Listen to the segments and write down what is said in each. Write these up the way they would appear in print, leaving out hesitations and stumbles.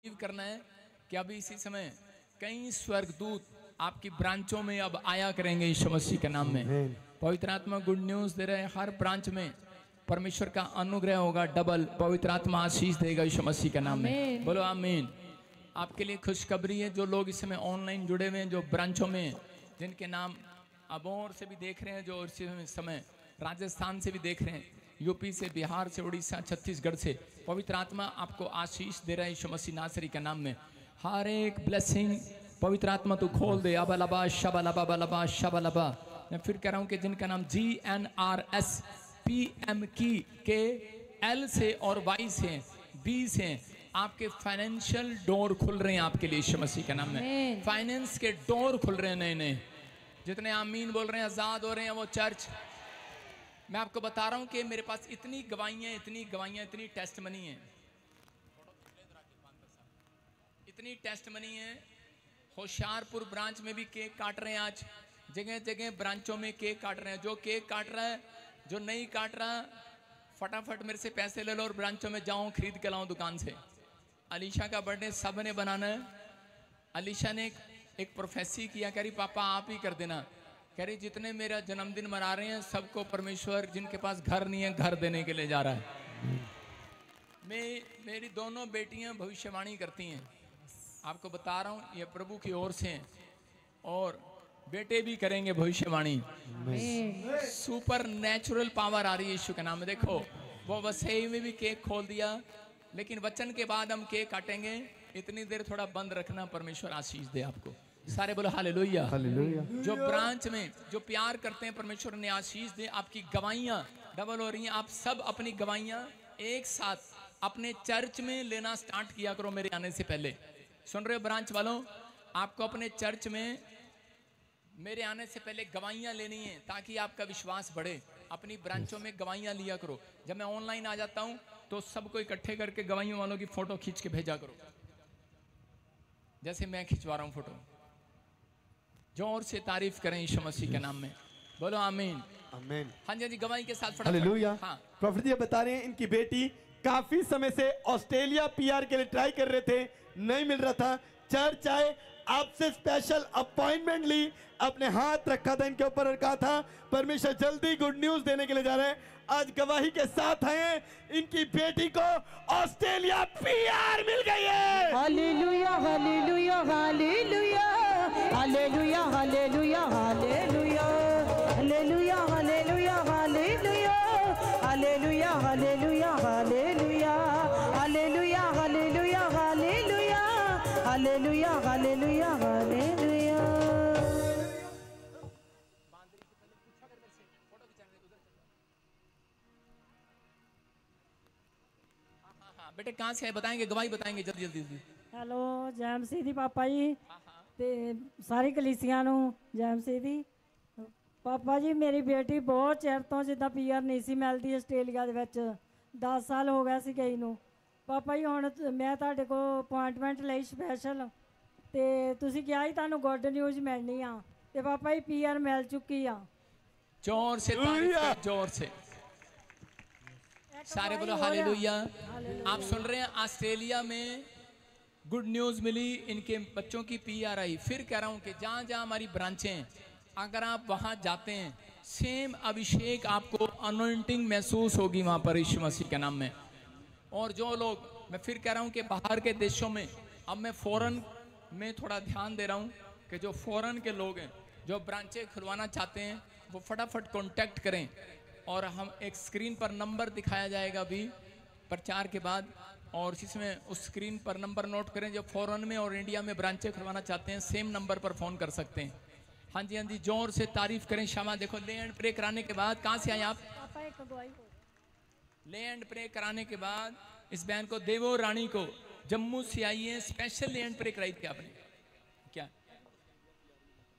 करना है कि अभी इसी समय कई स्वर्गदूत आपकी ब्रांचों में अब आया करेंगे यीशु मसीह के नाम में। पवित्र आत्मा गुड न्यूज दे रहे हैं, हर ब्रांच में परमेश्वर का अनुग्रह होगा, डबल पवित्र आत्मा आशीष देगा यीशु मसीह के नाम में। बोलो आमीन। आपके लिए खुशखबरी है, जो लोग इस समय ऑनलाइन जुड़े हुए हैं, जो ब्रांचों में जिनके नाम अबोर से भी देख रहे हैं, जो इस समय राजस्थान से भी देख रहे हैं, यूपी से, बिहार से, उड़ीसा, छत्तीसगढ़ से, पवित्र आत्मा आपको आशीष दे रहा है यीशु मसीह नासरी के नाम में। हर एक ब्लेसिंग पवित्र आत्मा तू खोल दे। अबलबा शबलबा बलबा शबलबा। मैं फिर कह रहा हूं कि जिनका नाम GNRS PM की के L से और Y से B से, आपके फाइनेंशियल डोर खुल रहे हैं आपके लिए यीशु मसीह के नाम में। फाइनेंस के डोर खुल रहे हैं नए नए। जितने आमीन बोल रहे हैं आजाद हो रहे हैं वो चर्च। मैं आपको बता रहा हूं कि मेरे पास इतनी गवाहियां, इतनी टेस्ट मनी है, इतनी टेस्ट मनी है। होशियारपुर ब्रांच में भी केक काट रहे हैं, आज जगह जगह ब्रांचों में केक काट रहे हैं। जो केक काट रहा है, जो नहीं काट रहा, फटाफट मेरे से पैसे ले लो और ब्रांचों में जाऊं, खरीद के लाऊं दुकान से। अलीशा का बर्थडे सब ने बनाना है। अलीशा ने एक प्रोफेसी किया, कह रही पापा आप ही कर देना। कह रही जितने मेरा जन्मदिन मना रहे हैं सबको परमेश्वर, जिनके पास घर नहीं है, घर देने के लिए जा रहा है। मेरी दोनों बेटियां भविष्यवाणी करती हैं, आपको बता रहा हूं, ये प्रभु की ओर से हैं। और बेटे भी करेंगे भविष्यवाणी। सुपर नेचुरल पावर आ रही है यीशु के नाम में। देखो वो वसई में भी केक खोल दिया, लेकिन वचन के बाद हम केक काटेंगे। इतनी देर थोड़ा बंद रखना, परमेश्वर आशीष दे आपको। सारे बोलो हालेलुया। हालेलुया। जो ब्रांच में जो प्यार करते हैं, परमेश्वर ने आशीष दे। आपकी गवाहियां डबल हो रही हैं। आप सब अपनी गवाहियां एक साथ अपने चर्च में लेना स्टार्ट किया करो मेरे आने से पहले। सुन रहे हो ब्रांच वालों, आपको अपने चर्च में मेरे आने से पहले गवाहियां लेनी है, ताकि आपका विश्वास बढ़े। अपनी ब्रांचों में गवाहियां लिया करो। जब मैं ऑनलाइन आ जाता हूं तो सबको इकट्ठे करके गवाहियों वालों की फोटो खींच के भेजा करो, जैसे मैं खिंचवा रहा हूं फोटो। जोर से तारीफ करें यीशु मसीह के नाम में। बोलो आमीन। आमीन। हाँ जी, गवाही के साथ हालेलुया। हाँ, प्रॉफिट जी बता रहे हैं इनकी बेटी काफी समय से ऑस्ट्रेलिया PR के लिए ट्राई कर रहे थे, नहीं मिल रहा था। चर्च आए, आपसे स्पेशल अपॉइंटमेंट ली, अपने हाथ रखा था इनके ऊपर और कहा था परमेश्वर जल्दी गुड न्यूज देने के लिए जा रहे हैं। आज गवाही के साथ आए, इनकी बेटी को ऑस्ट्रेलिया PR मिल गई है। Hallelujah hallelujah hallelujah hallelujah hallelujah hallelujah hallelujah hallelujah hallelujah hallelujah hallelujah hallelujah hallelujah hallelujah hallelujah hallelujah hallelujah hallelujah. बेटे कहाँ से है बताएंगे, गवाही बताएंगे जल्दी जल्दी। हेलो जय मसीह दी पापा जी ते सारी कलीसिया नूं जय मसीह दी। पापा जी मेरी बेटी बहुत चिर तो जिद्दां PR नहीं सी मिलती आस्ट्रेलिया दे विच, 10 साल हो गए सी गई नूं। पापा जी हुण मैं तुहाडे कोल अपॉइंटमेंट लई स्पैशल, ते तुसीं कहा ही तुहानूं गुड न्यूज़ मिलनी आ, ते पापा जी PR मिल चुकी आ। जोर से तारीफ करें, जोर से सारे बोलो हालेलुया। आप सुन रहे हैं ऑस्ट्रेलिया में गुड न्यूज मिली, इनके बच्चों की PR आई। फिर कह रहा हूं कि जहां जहां हमारी ब्रांचें हैं, अगर आप वहां जाते हैं, सेम अभिषेक आपको अनॉइंटिंग महसूस होगी वहां पर यीशु मसीह के नाम में। और जो लोग, मैं फिर कह रहा हूं कि बाहर के देशों में, अब मैं फॉरेन में थोड़ा ध्यान दे रहा हूं कि जो फॉरेन के लोग हैं जो ब्रांचें खुलवाना चाहते हैं, वो फटाफट कॉन्टैक्ट करें। और हम एक स्क्रीन पर नंबर दिखाया जाएगा अभी प्रचार के बाद, और इसमें उस स्क्रीन पर नंबर नोट करें। जो फॉरेन में और इंडिया में ब्रांचें खुलवाना चाहते हैं, सेम नंबर पर फ़ोन कर सकते हैं। हाँ जी, हाँ जी, जोर से तारीफ करें। शामा देखो, ले एंड प्रे कराने के बाद, कहाँ से आए आप? ले एंड प्रे कराने के बाद इस बहन को, देवो रानी को, जम्मू से आई है, स्पेशल ले एंड प्रे कराई थी आपने क्या?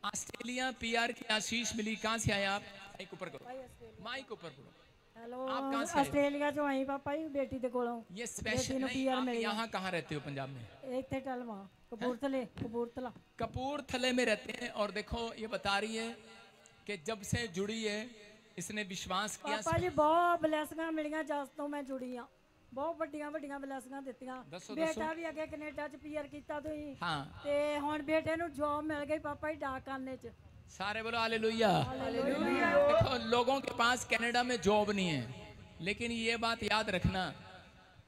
ऑस्ट्रेलिया PR की आशीष मिली। कहाँ से आए आप? माइक ऊपर करो, माइक ऊपर करो। हेलो, आप कहाँ से? ऑस्ट्रेलिया जो आई पापा जी बेटी दे कोलों। ये स्पेशल नहीं, आप यहाँ कहाँ रहते हो पंजाब में? इत्थे टलवा कपूरथले, कपूरथले में रहते हैं। और देखो ये बता रही है कि जब से जुड़ी है इसने विश्वास किया। पापा जी बहुत ब्लेसिंगां मिलियां जस तो मैं जुड़ी हां। ਬਹੁਤ ਵੱਡੀਆਂ ਵੱਡੀਆਂ ਬਲੈਸਿੰਗਾਂ ਦਿੱਤੀਆਂ ਦੱਸੋ, ਬੇਟਾ ਦੱਸੋ। ਵੀ ਅੱਗੇ ਕੈਨੇਡਾ ਚ ਪੀਆਰ ਕੀਤਾ ਤੁਸੀਂ हाँ ਤੇ ਹੁਣ ਬੇਟੇ ਨੂੰ ਜੌਬ ਮਿਲ ਗਈ ਪਾਪਾ ਜੀ ਡਾਕਖਾਨੇ ਚ सारे बोलो हालेलुया। देखो लोगों के पास कनाडा में जॉब नहीं है, लेकिन ये बात याद रखना,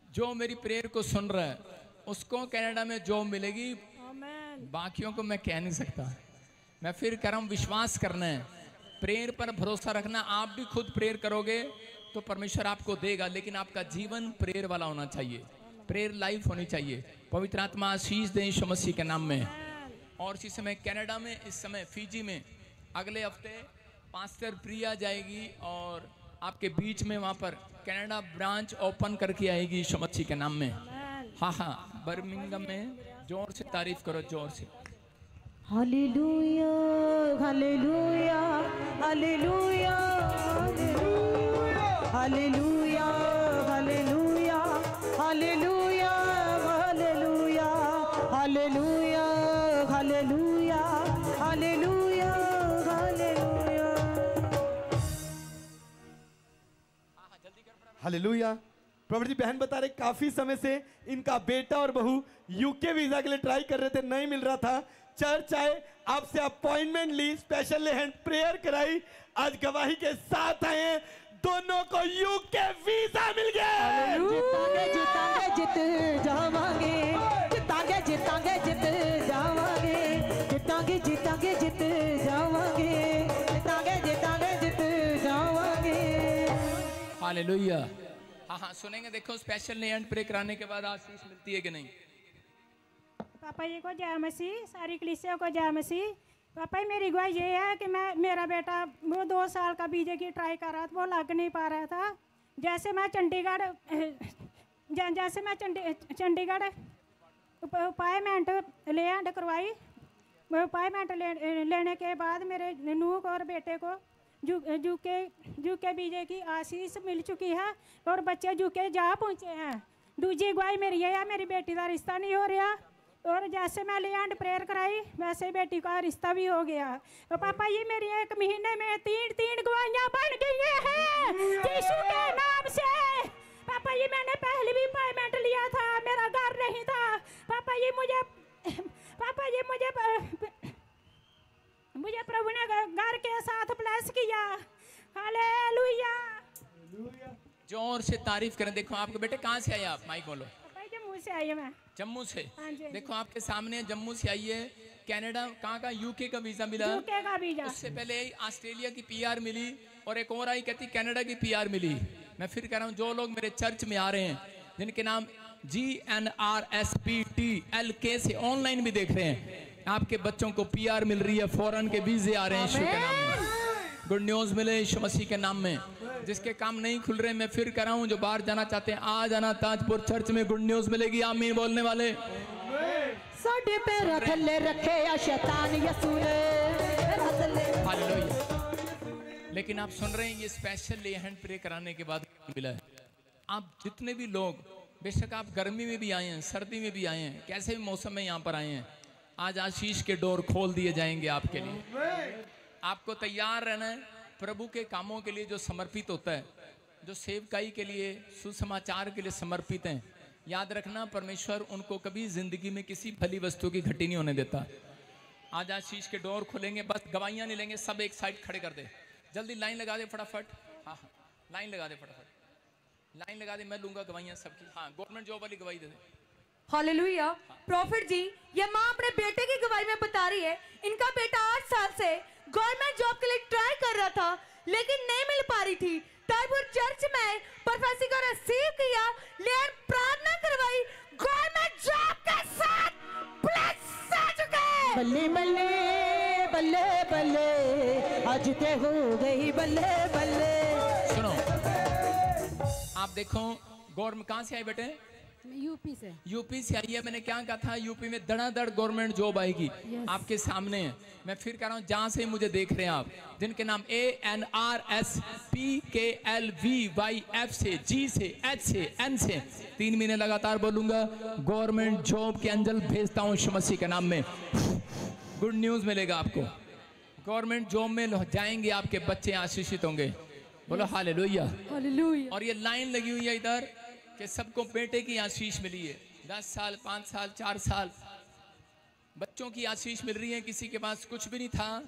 जो मेरी प्रेयर को सुन रहा है उसको कनाडा में जॉब मिलेगी। ਆਮੇਨ बाकियों को मैं कह नहीं सकता। मैं फिर कह रहा हूँ, विश्वास करना है, प्रेयर पर भरोसा रखना। आप भी खुद प्रेयर करोगे तो परमेश्वर आपको देगा, लेकिन आपका जीवन प्रेयर वाला होना चाहिए, प्रेयर लाइफ होनी चाहिए। पवित्र आत्मा आशीष दे यीशु मसीह के नाम में। और इसी समय कनाडा में, इस समय फिजी में अगले हफ्ते पास्टर प्रिया जाएगी और आपके बीच में वहाँ पर कनाडा ब्रांच ओपन करके आएगी यीशु मसीह के नाम में। ਆਮੇਨ हाँ हाँ, बर्मिंघम में। जोर से तारीफ करो, जोर से। Hallelujah hallelujah hallelujah hallelujah hallelujah hallelujah hallelujah hallelujah hallelujah hallelujah hallelujah. Hallelujah. Prophet ji बहन बता रहे काफी समय से इनका बेटा और बहू यूके वीजा के लिए ट्राई कर रहे थे, नहीं मिल रहा था। चर्च आए, आपसे अपॉइंटमेंट ली, स्पेशल हैंड प्रेयर कराई, आज गवाही के साथ आए हैं, दोनों को यूके वीजा मिल गया। जितांगे जितांगे जित जावांगे, जितांगे जितांगे जित जावांगे, जितांगे जितांगे जित जावांगे, जितांगे जितांगे जित जावांगे। हालेलुया। हाँ हाँ, सुनेंगे। देखो स्पेशल हैंड प्रे कराने के बाद आशीष मिलती है कि नहीं। पापा जी को जय मसीह, सारी कलीसिया को जय मसीह। पापा जी मेरी गवाही ये है कि मेरा बेटा वो 2 साल का बीजे की ट्राई कर रहा था, वो लग नहीं पा रहा था। जैसे मैं चंडीगढ़ अपॉइंटमेंट लैंड करवाई, अपॉइंटमेंट लेने के बाद मेरे नूह को और बेटे को यूके बीजे की आशीष मिल चुकी है और बच्चे यूके जा पहुँचे हैं। दूजी गवाही मेरी ये है, मेरी बेटी का रिश्ता नहीं हो रहा और जैसे मैं लैंड प्रेयर कराई वैसे बेटी का रिश्ता भी हो गया। तो पापा जी मेरी 1 महीने में 3 गवाहियाँ बन गई हैं यीशु के नाम से। पापा जी मैंने पहले भी अपॉइंटमेंट लिया था, मेरा घर नहीं था। पापा जी मुझे प्रभु ने घर के साथ ब्लेस किया। हालेलुया। जोर से तारीफ करें। देखो आपके बेटे कहाँ से आए आप, माइक बोलो। पापा जी जम्मू से आई है मैं। जम्मू से। हाँ जी। देखो आपके सामने जम्मू से आई है, कनाडा कहाँ का, यूके का वीजा मिला। यूके का वीजा। उससे पहले ऑस्ट्रेलिया की पीआर मिली और एक और आई कहती कनाडा की पीआर मिली। मैं फिर कह रहा हूँ, जो लोग मेरे चर्च में आ रहे हैं जिनके नाम GNRSPTLK से ऑनलाइन भी देख रहे हैं, आपके बच्चों को पीआर मिल रही है, फॉरेन के वीजे आ रहे हैं यीशु के नाम में। गुड न्यूज मिले यीशु मसीह के नाम में। जिसके काम नहीं खुल रहे, मैं फिर कह रहा हूँ, जो बाहर जाना चाहते हैं आ जाना, ताजपुर चर्च में गुड न्यूज मिलेगी। आमीन बोलने वाले। साडे पैर थल्ले रखे या शैतान यसू ने पैर थल्ले। हालेलुया। लेकिन आप सुन रहे हैं, ये स्पेशल हैंड प्रे कराने के बाद मिला है। आप जितने भी लोग, बेशक आप गर्मी में भी आए हैं, सर्दी में भी आए हैं, कैसे भी मौसम में यहाँ पर आए हैं, आज आशीष के डोर खोल दिए जाएंगे आपके लिए। आपको तैयार रहना है प्रभु के कामों के लिए, जो समर्पित होता है, जो सेवकाई के लिए, सुसमाचार के लिए समर्पित हैं। याद रखना, परमेश्वर उनको कभी जिंदगी में किसी भली वस्तु की घटी नहीं होने देता। आज आशीष के डोर खुलेंगे, बस गवाहियां नहीं लेंगे, सब एक साइड खड़े कर दे, जल्दी लाइन लगा दे फटाफट। हाँ हाँ, लाइन लगा दे फटाफट, लाइन लगा दे, मैं लूंगा गवाहियां सबकी। हाँ, गवर्नमेंट जॉब वाली गवाही दे दे। हालेलुया। प्रॉफिट जी, ये माँ अपने बेटे की गवाही में बता रही है, इनका बेटा 8 साल से गवर्नमेंट जॉब के लिए ट्राई कर रहा था लेकिन नहीं मिल पा रही थी। ताजपुर चर्च में प्रोफेसी को रिसीव किया, लेकिन प्रार्थना करवाई, गवर्नमेंट जॉब के साथ ब्लेस आ चुके। बल्ले बल्ले बल्ले बल्ले आज ते हो गई बल्ले बल्ले। सुनो, आप देखो, गवर्नमेंट कहाँ से आए बेटे? यूपी से। यूपी से आई है। मैंने क्या कहा था, यूपी में धड़ाधड़ गवर्नमेंट जॉब आएगी। आपके सामने है, मैं फिर कह रहा हूँ, जहां से मुझे देख रहे हैं आप, जिनके नाम ANRSPKLVYF से, G से, H से, N से, 3 महीने लगातार बोलूंगा, गवर्नमेंट जॉब के अंजल भेजता हूँ यीशु मसीह के नाम में। गुड न्यूज मिलेगा आपको, गवर्नमेंट जॉब में जाएंगे, आपके बच्चे आशीषित होंगे। बोलो हालेलुया। हालेलुया। और ये लाइन लगी हुई है इधर कि सबको बेटे की आशीष मिली है। 10 साल, 5 साल, 4 साल बच्चों की आशीष मिल रही है। किसी के पास कुछ भी नहीं था,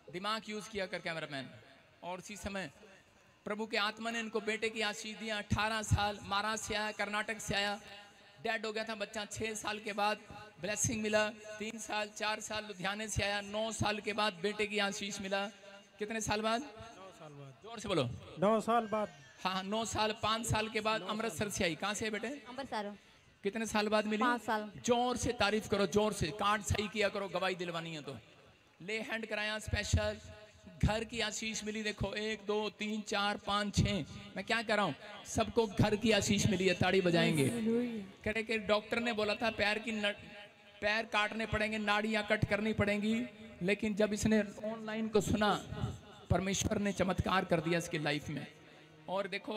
दिमाग यूज किया कर कैमरामैन, और इसी समय प्रभु के आत्मा ने इनको बेटे की आशीष दिया। 18 साल महाराष्ट्र से आया, कर्नाटक से आया, डेड हो गया था बच्चा। 6 साल के बाद ब्लेसिंग मिला। 3 साल 4 साल लुधियाने से आया। 9 साल के बाद बेटे की आशीष मिला। कितने साल बाद? 9 साल बाद। जोर से बोलो। 9 साल बाद। हाँ 9 साल। 5 साल के बाद अमृतसर से आई। कहाँ से है बेटे? अमृतसर। कितने साल बाद मिली? 5 साल। जोर से तारीफ करो, जोर से। कार्ड सही किया करो, गवाही दिलवानी है तो। ले हैंड कराया स्पेशल। घर की आशीष मिली। देखो 1 2 3 4 5 6, मैं क्या कर रहा हूँ, सबको घर की आशीष मिली है। ताड़ी बजाएंगे। करे कि डॉक्टर ने बोला था पैर काटने पड़ेंगे, नाड़ियां कट करनी पड़ेंगी, लेकिन जब इसने ऑनलाइन को सुना, परमेश्वर ने चमत्कार कर दिया इसकी लाइफ में। और देखो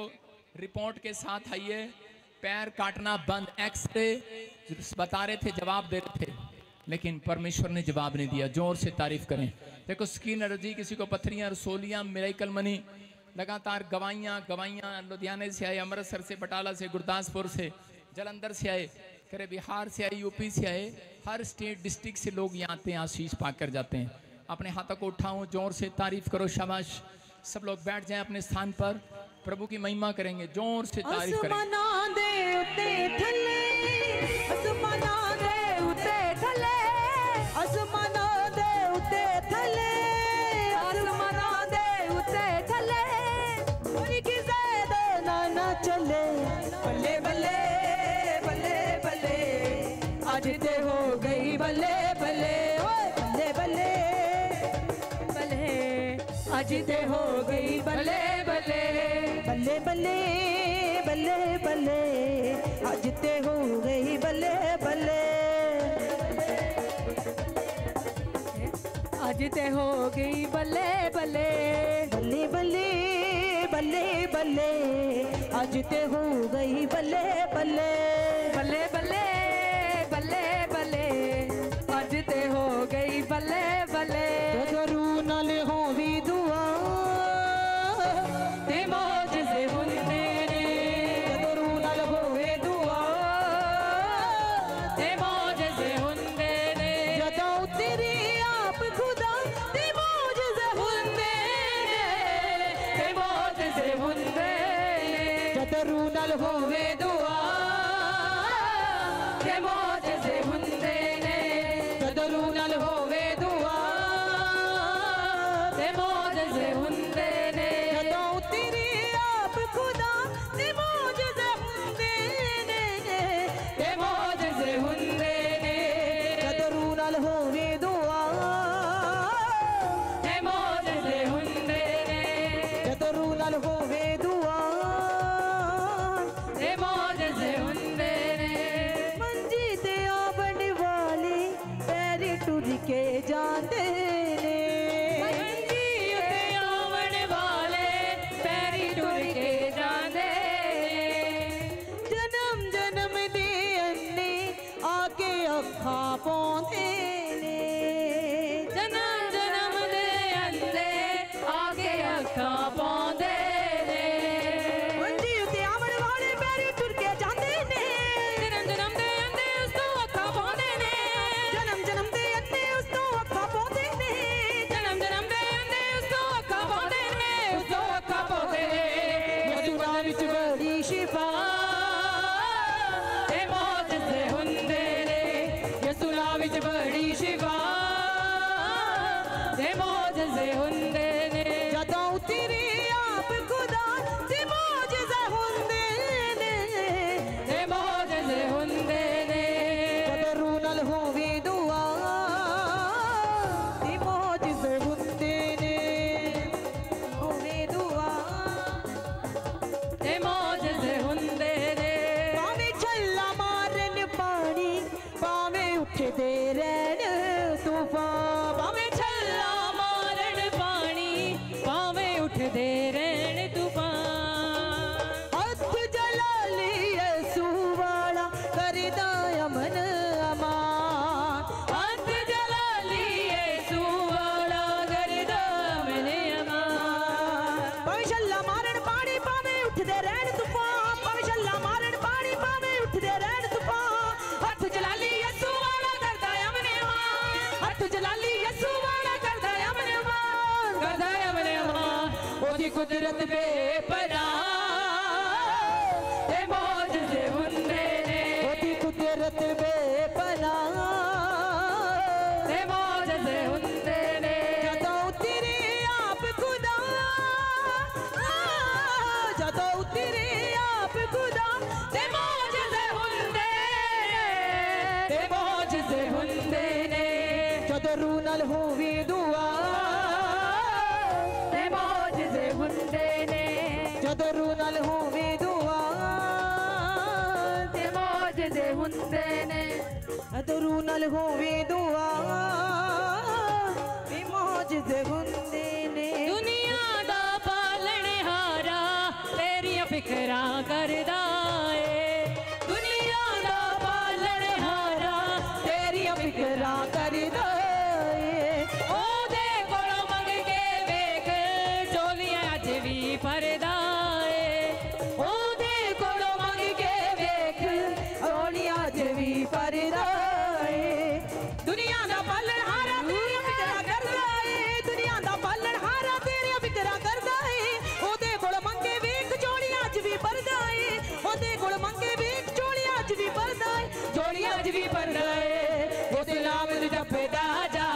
रिपोर्ट के साथ आई है, पैर काटना बंद। एक्सरे बता रहे थे, जवाब दे रहे थे, लेकिन परमेश्वर ने जवाब नहीं दिया। जोर से तारीफ करें। देखो स्किन एलर्जी, किसी को पथरियां, रसोलियां, मिरेकल मनी, लगातार गवाइयां। लुधियाने से आए, अमृतसर से, बटाला से, गुरदासपुर से, जलंधर से आए, करे बिहार से आए, यूपी से आए, हर स्टेट डिस्ट्रिक्ट से लोग यहाँ आते हैं, आशीष पाकर जाते हैं। अपने हाथों को उठाओ, जोर से तारीफ करो। शाबाश। सब लोग बैठ जाएं अपने स्थान पर, प्रभु की महिमा करेंगे। जोर से तारीफ करें। बल्ले बल्ले बल्ले बल्ले आज ते हो गई बल्ले बल्ले बल्ले बल्ले बल्ले आज ते हो गई बल्ले बल्ले बल्ले बल्ले बल्ले बल्ले आज ते हो गई बल्ले बल्ले आज ते हो गई बल्ले बल्ले बल्ले बल्ले बल्ले बल्ले आज ते हो गई बल्ले बल्ले बल्ले बल्ले बल्ले बल्ले आज ते हो गई बल्ले बल्ले जरू नाल हो भी दुआ ते मौज से हुंदे ने जरू नाल होवे दुआ ते मौज से हुंदे ने जदों तेरी आप खुदा ते मौज से हुंदे ने ते मौज से हुंदे जरू नाल होवे दुआ ते मौज से हुंदे ने जरू नाल होवे दुआ ते मौज से हुंदे ने जदों तेरी आप खुदा ते मौज से हुंदे ने ते मौज से हुंदे ने जरू नाल होवे दुआ ते मौज से हुंदे ने जरू नाल होवे दुआ ते मौज से हुंदे ने मंजी ते आवन वाले पैरी टुर के जाते ने मंजी ते आवन वाले पैरी टुर के जाते जन्म जन्म दे अन्ने आके अखा पौंदे ने जन्म जन्म दे अन्ने आके अखा पौंदे ने मंजी ते आवन वाले पैरी टुर के जाते ने जन्म जन्म दे अन्ने उस तो अखा पौंदे ने जन्म जन्म दे अन्ने उस तो अखा पौंदे ने जन्म जन्म दे अन्ने उस तो अखा पौंदे ने उस तो अखा पौंदे ने यसुना विच बड़ी शिफा ते मौज से हुंदे ने यसुना विच बड़ी शिफा ते मौज से हुंदे ने जदों तेरी आप खुदा ते मौज से हुंदे ने ते मौज से हुंदे ने जरू नाल होवे दुआ ते मौज से हुंदे ने होवे दुआ ते मौज से हुंदे ने भाਵੇਂ ਛੱਲਾ ਮਾਰਨ ਪਾਣੀ ਭਾਵੇਂ ਉੱਠਦੇ ਰਹਿਣ ਤੂਫਾਨ ਭਾਵੇਂ ਛੱਲਾ ਮਾਰਨ ਪਾਣੀ ਭਾਵੇਂ ਉੱਠਦੇ ਰਹਿਣ ਤੂਫਾਨ ਹੱਥ ਜਲਾਲੀ ਯਸੂ ਵਾਲਾ ਕਰਦਾ ਅਮਨ ਅਮਾਨ ਹੱਥ ਜਲਾਲੀ ਯਸੂ ਵਾਲਾ ਕਰਦਾ ਅਮਨ ਅਮਾਨ ਭਾਵੇਂ ਛੱਲਾ ਮਾਰਨ ਪਾਣੀ ਭਾਵੇਂ ਉੱਠਦੇ ਰਹਿਣ ਤੂਫਾਨ ਭਾਵੇਂ ਛੱਲਾ ਮਾਰਨ ਪਾਣੀ कुदरत बेपनाह ते मौजज़े हुंदे ने ओदी कुदरत बेपनाह ते मौजज़े हुंदे ने जदों तेरे आप खुदा जदों तेरे आप खुदा ते मौजज़े हुंदे ते मौजज़े हुंदे ने जदों रूह नाल होवे दुआ ते मौजज़े हुंदे ने जदों रूह नाल होवे दुआ ते मौजज़े हुंदे ने जदों रूह नाल होवे दुआ ते मौजज़े हुंदे ने दुनिया दा पालणहारा तेरियां फिकरां करदा ए दुनिया दा पालणहारा तेरियां फिकरां करदा ए ओदे कोलों मंग के वेख झोलियां अज भी भरदा ए ओदे कोलों मंग के वेख झोलियां अज भी भरदा ए दुनिया दा पालणहारा तेरियां फिकरां करदा ए दुनिया दा पालणहारा तेरियां फिकरां करदा ए ओदे कोलों मंग के वेख झोलियां अज भी भरदा ए ओदे कोलों मंग के वेख झोलियां अज भी भरदा ए झोलियां अज भी भरदा ए ओदे नाम नूं जपदा जा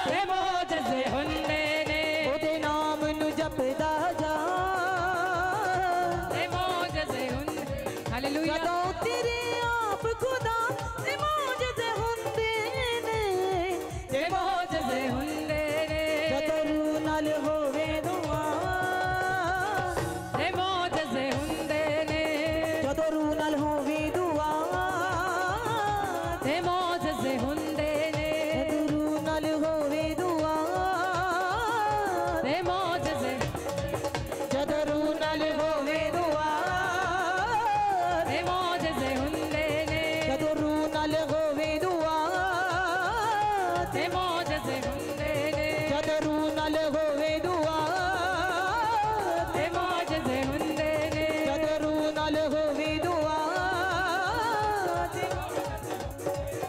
ते मौजज़े हुंदे ने ओदे नाम नूं जपदा जा ते मौजज़े हुंदे हालेलुया जदों तेरे आप खुदा ते मौजज़े हुंदे ने ते मौजज़े हुंदे ने जदों रूह नाल होवे दुआ ते मौजज़े हुंदे ने जदों रूह नाल होवे दुआ ते मौजज़े हुंदे ने जदों रूह नाल होवे दुआ ते मौजज़े जदों रूह नाल होवे दुआ ते मौजज़े हुंदे ने जदों रूह नाल होवे दुआ ते मौजज़े हुंदे ने जदों रूह नाल होवे दुआ ते मौजज़े हुंदे ने जदों रूह नाल होवे दुआ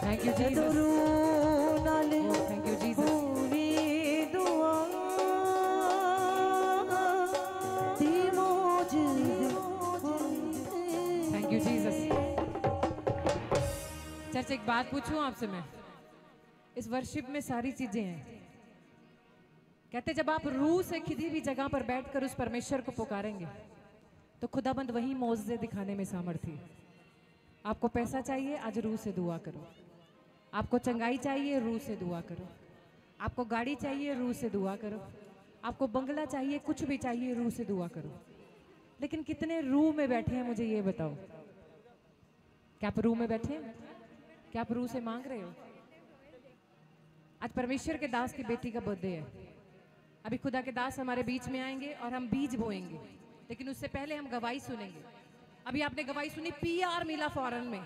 थैंक यू जीसस जदों रूह नाल थैंक यू जीसस होवे दुआ ते मौजज़े थैंक यू जीसस चर्च एक बात पूछूं आपसे मैं इस वर्शिप में सारी चीजें हैं कहते जब आप रूह से किसी भी जगह पर बैठकर उस परमेश्वर को पुकारेंगे तो खुदाबंद वही मौजज़े दिखाने में सामर्थ्य है आपको पैसा चाहिए आज रूह से दुआ करो आपको चंगाई चाहिए रूह से दुआ करो आपको गाड़ी चाहिए रूह से दुआ करो आपको बंगला चाहिए कुछ भी चाहिए रूह से दुआ करो लेकिन कितने रूह में बैठे हैं मुझे ये बताओ क्या आप रूह में बैठे हैं क्या आप रूह से मांग रहे हो आज परमेश्वर के दास की बेटी का बर्थडे है अभी खुदा के दास हमारे बीच में आएंगे और हम बीज बोएंगे लेकिन उससे पहले हम गवाही सुनेंगे अभी आपने गवाही सुनी PR मिला फॉरेन में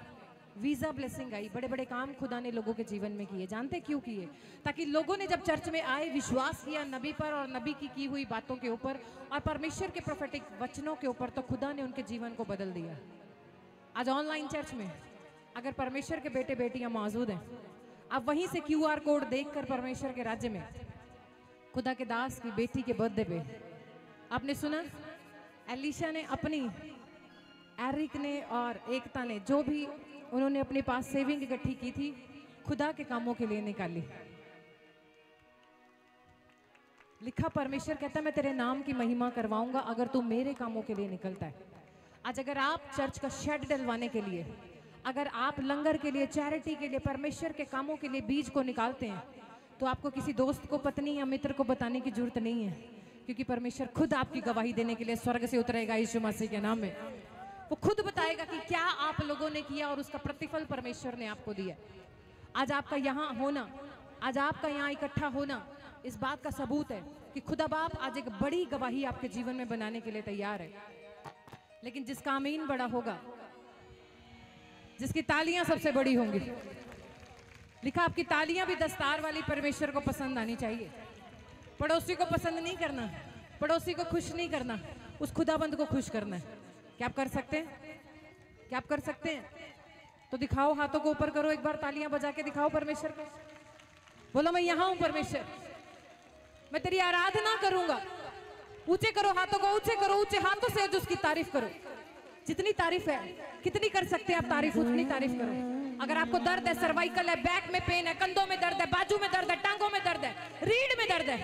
वीजा ब्लेसिंग आई बड़े बड़े काम खुदा ने लोगों के जीवन में किए जानते क्यों किए ताकि लोगों ने जब चर्च में आए विश्वास किया नबी पर और नबी की हुई बातों के ऊपर और परमेश्वर के प्रोफेटिक वचनों के ऊपर तो खुदा ने उनके जीवन को बदल दिया आज ऑनलाइन चर्च में अगर परमेश्वर के बेटे बेटियां मौजूद हैं आप वहीं से QR कोड देखकर परमेश्वर के राज्य में खुदा के दास की बेटी के बर्थडे पे आपने सुना एलिशा ने अपनी एरिक ने और एकता ने जो भी उन्होंने अपने पास सेविंग इकट्ठी की थी खुदा के कामों के लिए निकाली लिखा परमेश्वर कहता है मैं तेरे नाम की महिमा करवाऊंगा अगर तू मेरे कामों के लिए निकलता है आज अगर आप चर्च का शेड डलवाने के लिए अगर आप लंगर के लिए चैरिटी के लिए परमेश्वर के कामों के लिए बीज को निकालते हैं तो आपको किसी दोस्त को पत्नी या मित्र को बताने की जरूरत नहीं है क्योंकि परमेश्वर खुद आपकी गवाही देने के लिए स्वर्ग से उतरेगा यीशु मसीह के नाम में वो खुद बताएगा कि क्या आप लोगों ने किया और उसका प्रतिफल परमेश्वर ने आपको दिया आज आपका यहाँ होना आज आपका यहाँ इकट्ठा होना इस बात का सबूत है कि खुदा बाप आज एक बड़ी गवाही आपके जीवन में बनाने के लिए तैयार है लेकिन जिसका आमीन बड़ा होगा जिसकी तालियां सबसे बड़ी होंगी लिखा आपकी तालियां भी दस्तार वाली परमेश्वर को पसंद आनी चाहिए पड़ोसी को पसंद नहीं करना पड़ोसी को खुश नहीं करना उस खुदाबंद को खुश करना है क्या आप कर सकते हैं क्या आप कर सकते हैं तो दिखाओ हाथों को ऊपर करो एक बार तालियां बजा के दिखाओ परमेश्वर को बोलो मैं यहाँ हूं परमेश्वर मैं तेरी आराधना करूंगा ऊंचे करो हाथों को, ऊंचे करो, ऊंचे हाथों से आज उसकी तारीफ करो। जितनी तारीफ है, कितनी कर सकते हैं आप तारीफ, उतनी तारीफ करो। अगर आपको दर्द है, सर्वाइकल है, बैक में पेन है, कंधों में दर्द है, बाजू में दर्द है, टांगों में दर्द है, रीढ़ में दर्द है,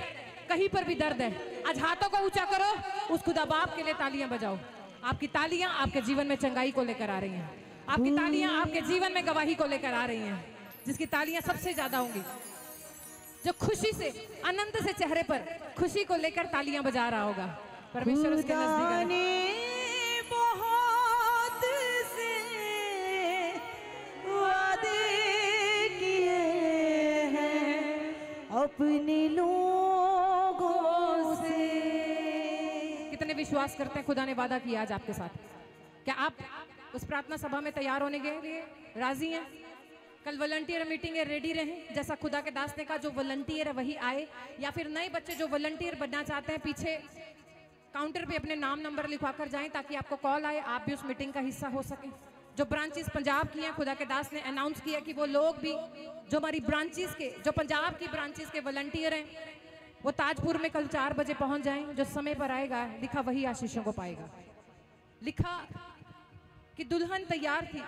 कहीं पर भी दर्द है, आज हाथों को ऊंचा करो, उस खुदा बाप के लिए तालियां बजाओ। आपकी तालियां आपके जीवन में चंगाई को लेकर आ रही हैं। आपकी तालियां आपके जीवन में गवाही को लेकर आ रही हैं। जिसकी तालियां सबसे ज्यादा होंगी, जो खुशी से, आनंद से चेहरे पर खुशी को लेकर तालियां बजा रहा होगा, परमेश्वर उसके नजदीक है। बहुत से वादे किए हैं अपने लोगों से। कितने विश्वास करते हैं खुदा ने वादा किया आज आपके साथ? क्या आप उस प्रार्थना सभा में तैयार होने के लिए राजी हैं? कल वॉलंटियर मीटिंग है, रेडी रहें। जैसा खुदा के दास ने कहा, जो वॉलंटियर है वही आए, या फिर नए बच्चे जो वॉलंटियर बनना चाहते हैं पीछे काउंटर पे अपने नाम नंबर लिखवा कर जाएं, ताकि आपको कॉल आए, आप भी उस मीटिंग का हिस्सा हो सकें। जो ब्रांचेस पंजाब की हैं, खुदा के दास ने अनाउंस किया कि वो लोग भी, जो हमारी ब्रांचेस के, जो पंजाब की ब्रांचेस के वॉलंटियर हैं, वो ताजपुर में कल 4 बजे पहुंच जाएं। जो समय पर आएगा, लिखा वही आशीषों को पाएगा। लिखा कि दुल्हन तैयार थी,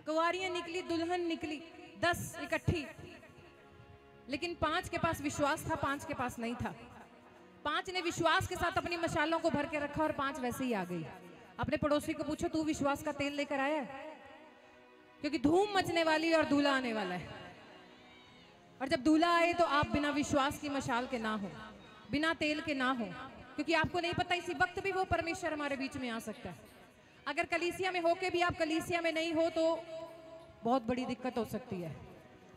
कुंवारियां निकली, दुल्हन निकली, 10 इकट्ठी, लेकिन 5 के पास विश्वास था, 5 के पास नहीं था। 5 ने विश्वास के साथ अपनी मशालों को भर के रखा और 5 वैसे ही आ गई। अपने पड़ोसी को पूछो, तू विश्वास का तेल लेकर आया है? क्योंकि धूम मचने वाली है और दूल्हा आने वाला है। और जब दूल्हा आए तो आप बिना विश्वास की मशाल के ना हो, बिना तेल के ना हो, क्योंकि आपको नहीं पता इसी वक्त भी वो परमेश्वर हमारे बीच में आ सकता है। अगर कलीसिया में होके भी आप कलीसिया में नहीं हो तो बहुत बड़ी दिक्कत हो सकती है।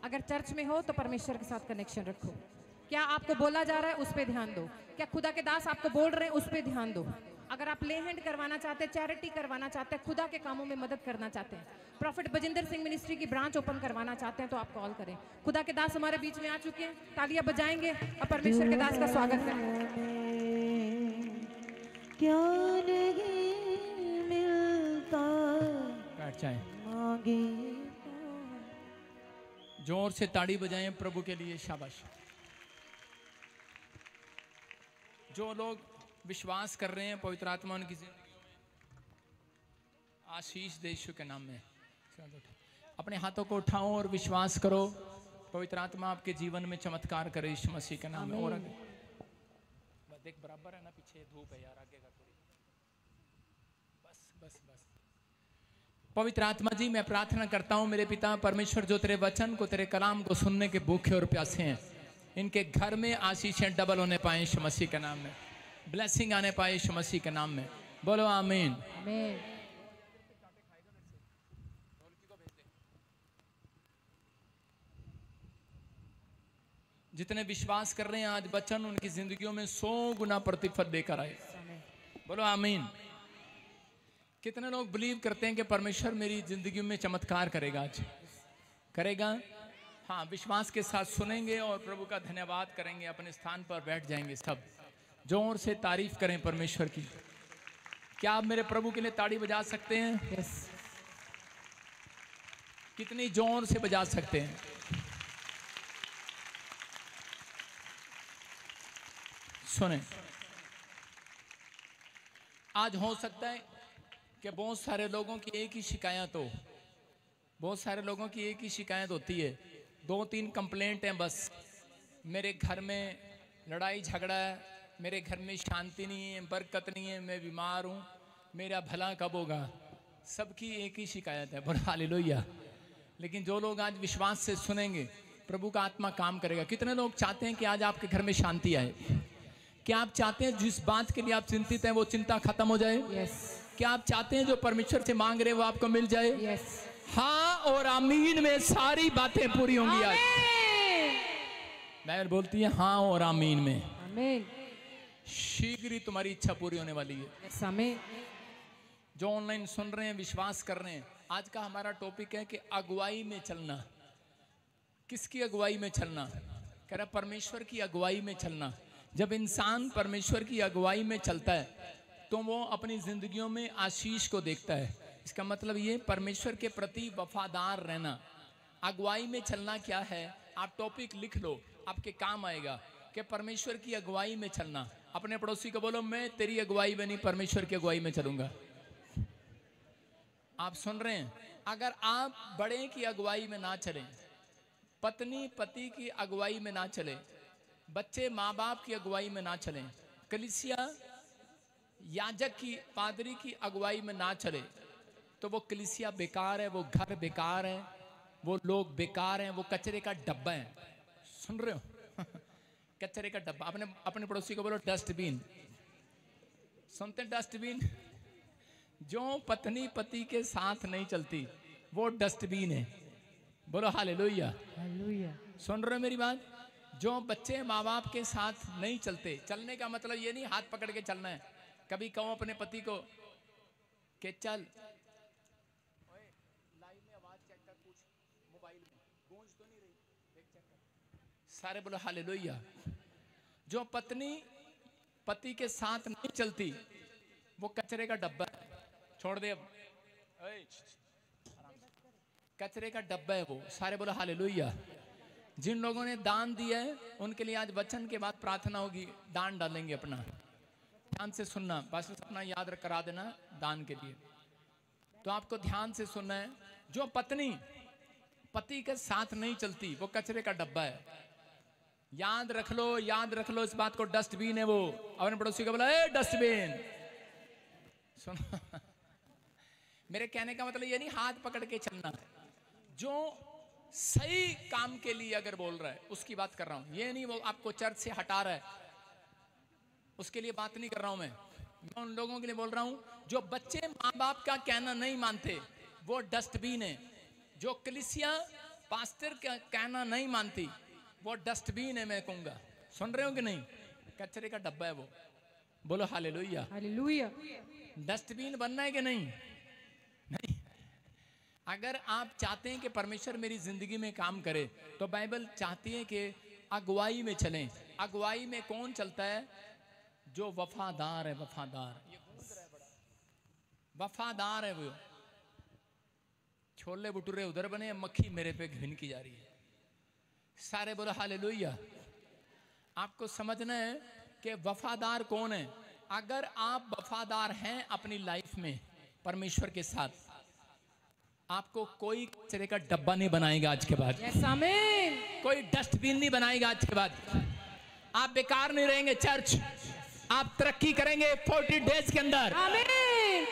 अगर चर्च में हो तो परमेश्वर के साथ कनेक्शन रखो। क्या आपको बोला जा रहा है, उस पर ध्यान दो। क्या खुदा के दास आपको बोल रहे हैं, उस पर ध्यान दो। अगर आप ले हैंड करवाना चाहते हैं, चैरिटी करवाना चाहते हैं, खुदा के कामों में मदद करना चाहते हैं, प्रॉफिट बजिंदर सिंह मिनिस्ट्री की ब्रांच ओपन करवाना चाहते हैं, तो आप कॉल करें। खुदा के दास हमारे बीच में आ चुके हैं, तालियां बजाएंगे और परमेश्वर के दास का स्वागत करें। क्या नहीं मिलता बैठ जाएं, मांगे जोर से ताड़ी बजाएं प्रभु के लिए। शाबाश। जो लोग विश्वास कर रहे हैं, पवित्र आत्मा उनकी जिंदगियों में आशीष दे यीशु के नाम में। अपने हाथों को उठाओ और विश्वास करो, पवित्र आत्मा आपके जीवन में चमत्कार करे यीशु मसीह के नाम में। और आगे देख, बराबर है ना, पीछे धूप है यार, आगे का थोड़ी, बस बस बस। पवित्र आत्मा जी, मैं प्रार्थना करता हूँ मेरे पिता परमेश्वर, जो तेरे वचन को, तेरे कलाम को सुनने के भूखे और प्यासे हैं, इनके घर में आशीषें डबल होने पाए यीशु मसीह के नाम में, ब्लेसिंग आने पाए यीशु मसीह के नाम में। बोलो आमीन। आमीन। जितने विश्वास कर रहे हैं, आज वचन उनकी जिंदगियों में 100 गुना प्रतिफल लेकर आए। बोलो आमीन। कितने लोग बिलीव करते हैं कि परमेश्वर मेरी जिंदगी में चमत्कार करेगा? आज करेगा। हाँ, विश्वास के साथ सुनेंगे और प्रभु का धन्यवाद करेंगे। अपने स्थान पर बैठ जाएंगे, सब जोर से तारीफ करें परमेश्वर की। क्या आप मेरे प्रभु के लिए ताड़ी बजा सकते हैं? यस। कितनी जोर से बजा सकते हैं? सुने, आज हो सकता है कि बहुत सारे लोगों की एक ही शिकायत हो, बहुत सारे लोगों की एक ही शिकायत होती है, 2-3 कंप्लेंट हैं बस। मेरे घर में लड़ाई झगड़ा है, मेरे घर में शांति नहीं है, बरकत नहीं है, मैं बीमार हूँ, मेरा भला कब होगा। सबकी एक ही शिकायत है। बोलो हालेलुया। लेकिन जो लोग आज विश्वास से सुनेंगे, प्रभु का आत्मा काम करेगा। कितने लोग चाहते हैं कि आज आपके घर में शांति आए? क्या आप चाहते हैं जिस बात के लिए आप चिंतित हैं वो चिंता खत्म हो जाए? यस। क्या आप चाहते हैं जो परमेश्वर से मांग रहे हैं वो आपको मिल जाए? यस। हाँ और आमीन में सारी बातें पूरी होंगी आज। मैं बोलती है हाँ और आमीन में। आमीन। शीघ्र ही तुम्हारी इच्छा पूरी होने वाली है। यस, आमीन। जो ऑनलाइन सुन रहे हैं, विश्वास कर रहे हैं, आज का हमारा टॉपिक है कि अगुवाई में चलना। किसकी अगुवाई में चलना? कह रहा परमेश्वर की अगुवाई में चलना। जब इंसान परमेश्वर की अगुवाई में चलता है तो वो अपनी जिंदगियों में आशीष को देखता है। इसका मतलब ये परमेश्वर के प्रति वफादार रहना। अगुवाई में चलना क्या है? आप टॉपिक लिख लो, आपके काम आएगा कि परमेश्वर की अगुवाई में चलना। अपने पड़ोसी को बोलो, मैं तेरी अगुवाई में नहीं, परमेश्वर की अगुवाई में चलूंगा। आप सुन रहे हैं? अगर आप बड़े की अगुवाई में ना चलें, पत्नी पति की अगुवाई में ना चले, बच्चे माँ बाप की अगुवाई में ना चलें, कलीसिया याजक की पादरी की अगुवाई में ना चले, तो वो कलीसिया बेकार है, वो घर बेकार है, वो लोग बेकार हैं, वो कचरे का डब्बा है। सुन रहे हो? कचरे का डब्बा। अपने पड़ोसी को बोलो डस्टबिन। सुनते हैं डस्टबिन? जो पत्नी पति के साथ नहीं चलती वो डस्टबिन है। बोलो हालेलुया। हालेलुया। सुन रहे हो मेरी बात? जो बच्चे माँ बाप के साथ नहीं चलते, चलने का मतलब ये नहीं हाथ पकड़ के चलना है। कभी कहो अपने पति को कि चल लाइव में आवाज चेक कर, पूछ मोबाइल में गूंज तो नहीं रही, देख चेक कर। सारे बोलो हालेलुया। जो पत्नी पति के साथ नहीं चलती वो कचरे का डब्बा है। छोड़ दे अब, कचरे का डब्बा है वो। सारे बोलो हालेलुया। जिन लोगों ने दान दिया है उनके लिए आज वचन के बाद प्रार्थना होगी, दान डालेंगे अपना। ध्यान से सुनना, बस अपना याद करा देना दान के लिए। तो आपको ध्यान से सुनना है। जो पत्नी पति के साथ नहीं चलती वो कचरे का डब्बा है। याद रख लो, याद रख लो इस बात को। डस्टबिन है वो। अपने पड़ोसी को बोला, ए डस्टबिन। सुनो, मेरे कहने का मतलब ये नहीं हाथ पकड़ के चलना। जो सही काम के लिए अगर बोल रहा है उसकी बात कर रहा हूं। ये नहीं वो आपको चर्च से हटा रहा है, उसके लिए बात नहीं कर रहा हूं मैं उन लोगों के लिए बोल रहा हूं जो बच्चे माँ बाप का कहना नहीं मानते, वो डस्टबिन है। जो कलीसिया पास्टर का कहना नहीं मानती वो डस्टबिन है। मैं कहूंगा, सुन रहे हो कि नहीं? कचरे का डब्बा है वो। बोलो हालेलुया। हालेलुया। डस्टबिन बनना है कि नहीं? नहीं। अगर आप चाहते हैं कि परमेश्वर मेरी जिंदगी में काम करे तो बाइबल चाहती है कि अगुवाई में चलें। अगुवाई में कौन चलता है? जो वफादार है। वफादार, ये गूंज रहा है बड़ा, वफादार है वो। छोले भटूरे उधर बने, मक्खी मेरे पे घिन की जा रही है। सारे बोलो हालेलुया। आपको समझना है कि वफादार कौन है। अगर आप वफादार हैं अपनी लाइफ में परमेश्वर के साथ, आपको कोई कचरे का डब्बा नहीं बनाएगा आज के बाद। यस आमीन। कोई डस्टबिन नहीं बनाएगा आज के बाद। आप बेकार नहीं रहेंगे चर्च। आप तरक्की करेंगे 40 डेज के अंदर। आमीन।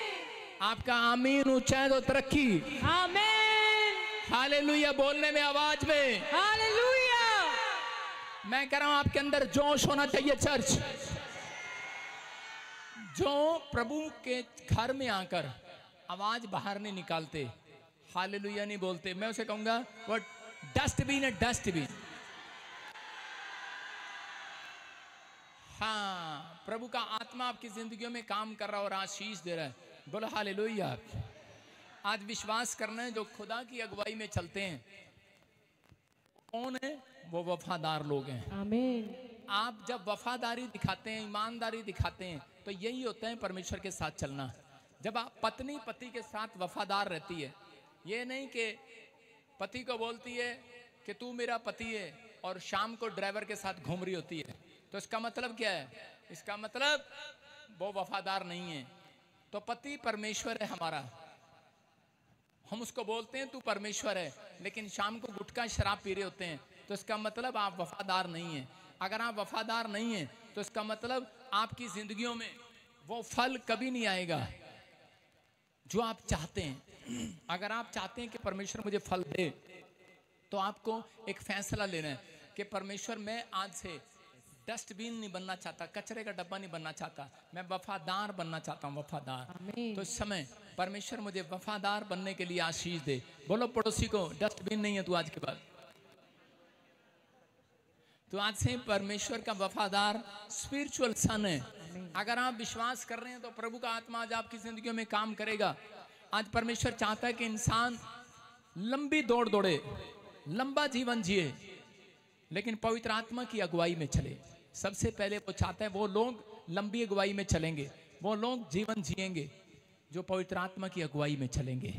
आपका आमीन ऊंचा है तो तरक्की। आमीन। हालेलुया बोलने में, आवाज में। हालेलुया। मैं कह रहा हूं आपके अंदर जोश होना चाहिए चर्च। जो प्रभु के घर में आकर आवाज बाहर नहीं निकालते, हालेलुया नहीं बोलते, मैं उसे कहूंगा वो डस्टबिन है। डस्टबिन। हाँ, प्रभु का आत्मा आपकी जिंदगियों में काम कर रहा है और आशीष दे रहा है। बोलो हालेलुया। आज विश्वास करना है जो खुदा की अगुवाई में चलते हैं कौन है? वो वफादार लोग हैं। आमीन। आप जब वफादारी दिखाते हैं, ईमानदारी दिखाते हैं, तो यही होता है परमेश्वर के साथ चलना। जब आप पत्नी पति के साथ वफादार रहती है, ये नहीं कि पति को बोलती है कि तू मेरा पति है और शाम को ड्राइवर के साथ घूम रही होती है, तो इसका मतलब क्या है? इसका मतलब वो वफादार नहीं है। तो पति परमेश्वर है हमारा, हम उसको बोलते हैं तू परमेश्वर है, लेकिन शाम को गुटखा शराब पी रहे होते हैं, तो इसका मतलब आप वफादार नहीं है। अगर आप वफादार नहीं है तो इसका मतलब आपकी जिंदगियों में वो फल कभी नहीं आएगा जो आप चाहते हैं। अगर आप चाहते हैं कि परमेश्वर मुझे फल दे, तो आपको एक फैसला लेना है कि परमेश्वर मैं आज से डस्टबिन नहीं बनना चाहता, कचरे का डब्बा नहीं बनना चाहता, मैं वफादार बनना चाहता हूँ। वफादार। आमीन। तो इस समय परमेश्वर मुझे वफादार बनने के लिए आशीष दे। बोलो पड़ोसी को, डस्टबिन नहीं है तू आज के बाद। तो आज से परमेश्वर का वफादार स्पिरिचुअल सन है। अगर आप विश्वास कर रहे हैं तो प्रभु का आत्मा आज आपकी जिंदगियों में काम करेगा। आज परमेश्वर चाहता है कि इंसान लंबी दौड़ दौड़े, लंबा जीवन जिए, लेकिन पवित्र आत्मा की अगुवाई में चले। सबसे पहले वो चाहता है वो लोग लंबी अगुवाई में चलेंगे, वो लोग जीवन जिएंगे जो पवित्र आत्मा की अगुवाई में चलेंगे।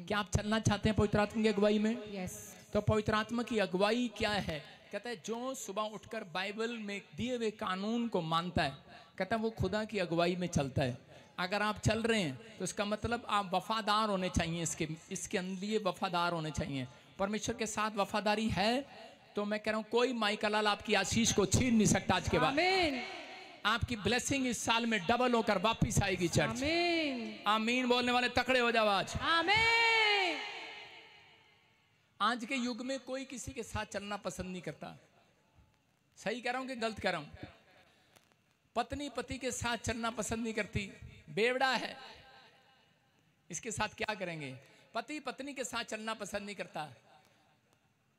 क्या आप चलना चाहते हैं पवित्र आत्मा की अगुवाई में? यस। तो पवित्र आत्मा की अगुवाई क्या है? कहता है जो सुबह उठकर बाइबल में दिए हुए कानून को मानता है, कहता है वो खुदा की अगुवाई में चलता है। अगर आप चल रहे हैं तो इसका मतलब आप वफादार होने चाहिए, इसके लिए वफादार होने चाहिए। परमेश्वर के साथ वफादारी है तो मैं कह रहा हूँ कोई माई का लाल आपकी आशीष को छीन नहीं सकता। आज के बाद आमीन आपकी ब्लेसिंग इस साल में डबल होकर वापिस आएगी चर्च। आमीन आमीन बोलने वाले तकड़े हो जाओ आज। आमीन। आज के युग में कोई किसी के साथ चलना पसंद नहीं करता। सही कह रहा हूं कि गलत कह रहा हूं? पत्नी पति के साथ चलना पसंद नहीं करती, बेवड़ा है, इसके साथ क्या करेंगे? पति पत्नी के साथ चलना पसंद नहीं करता,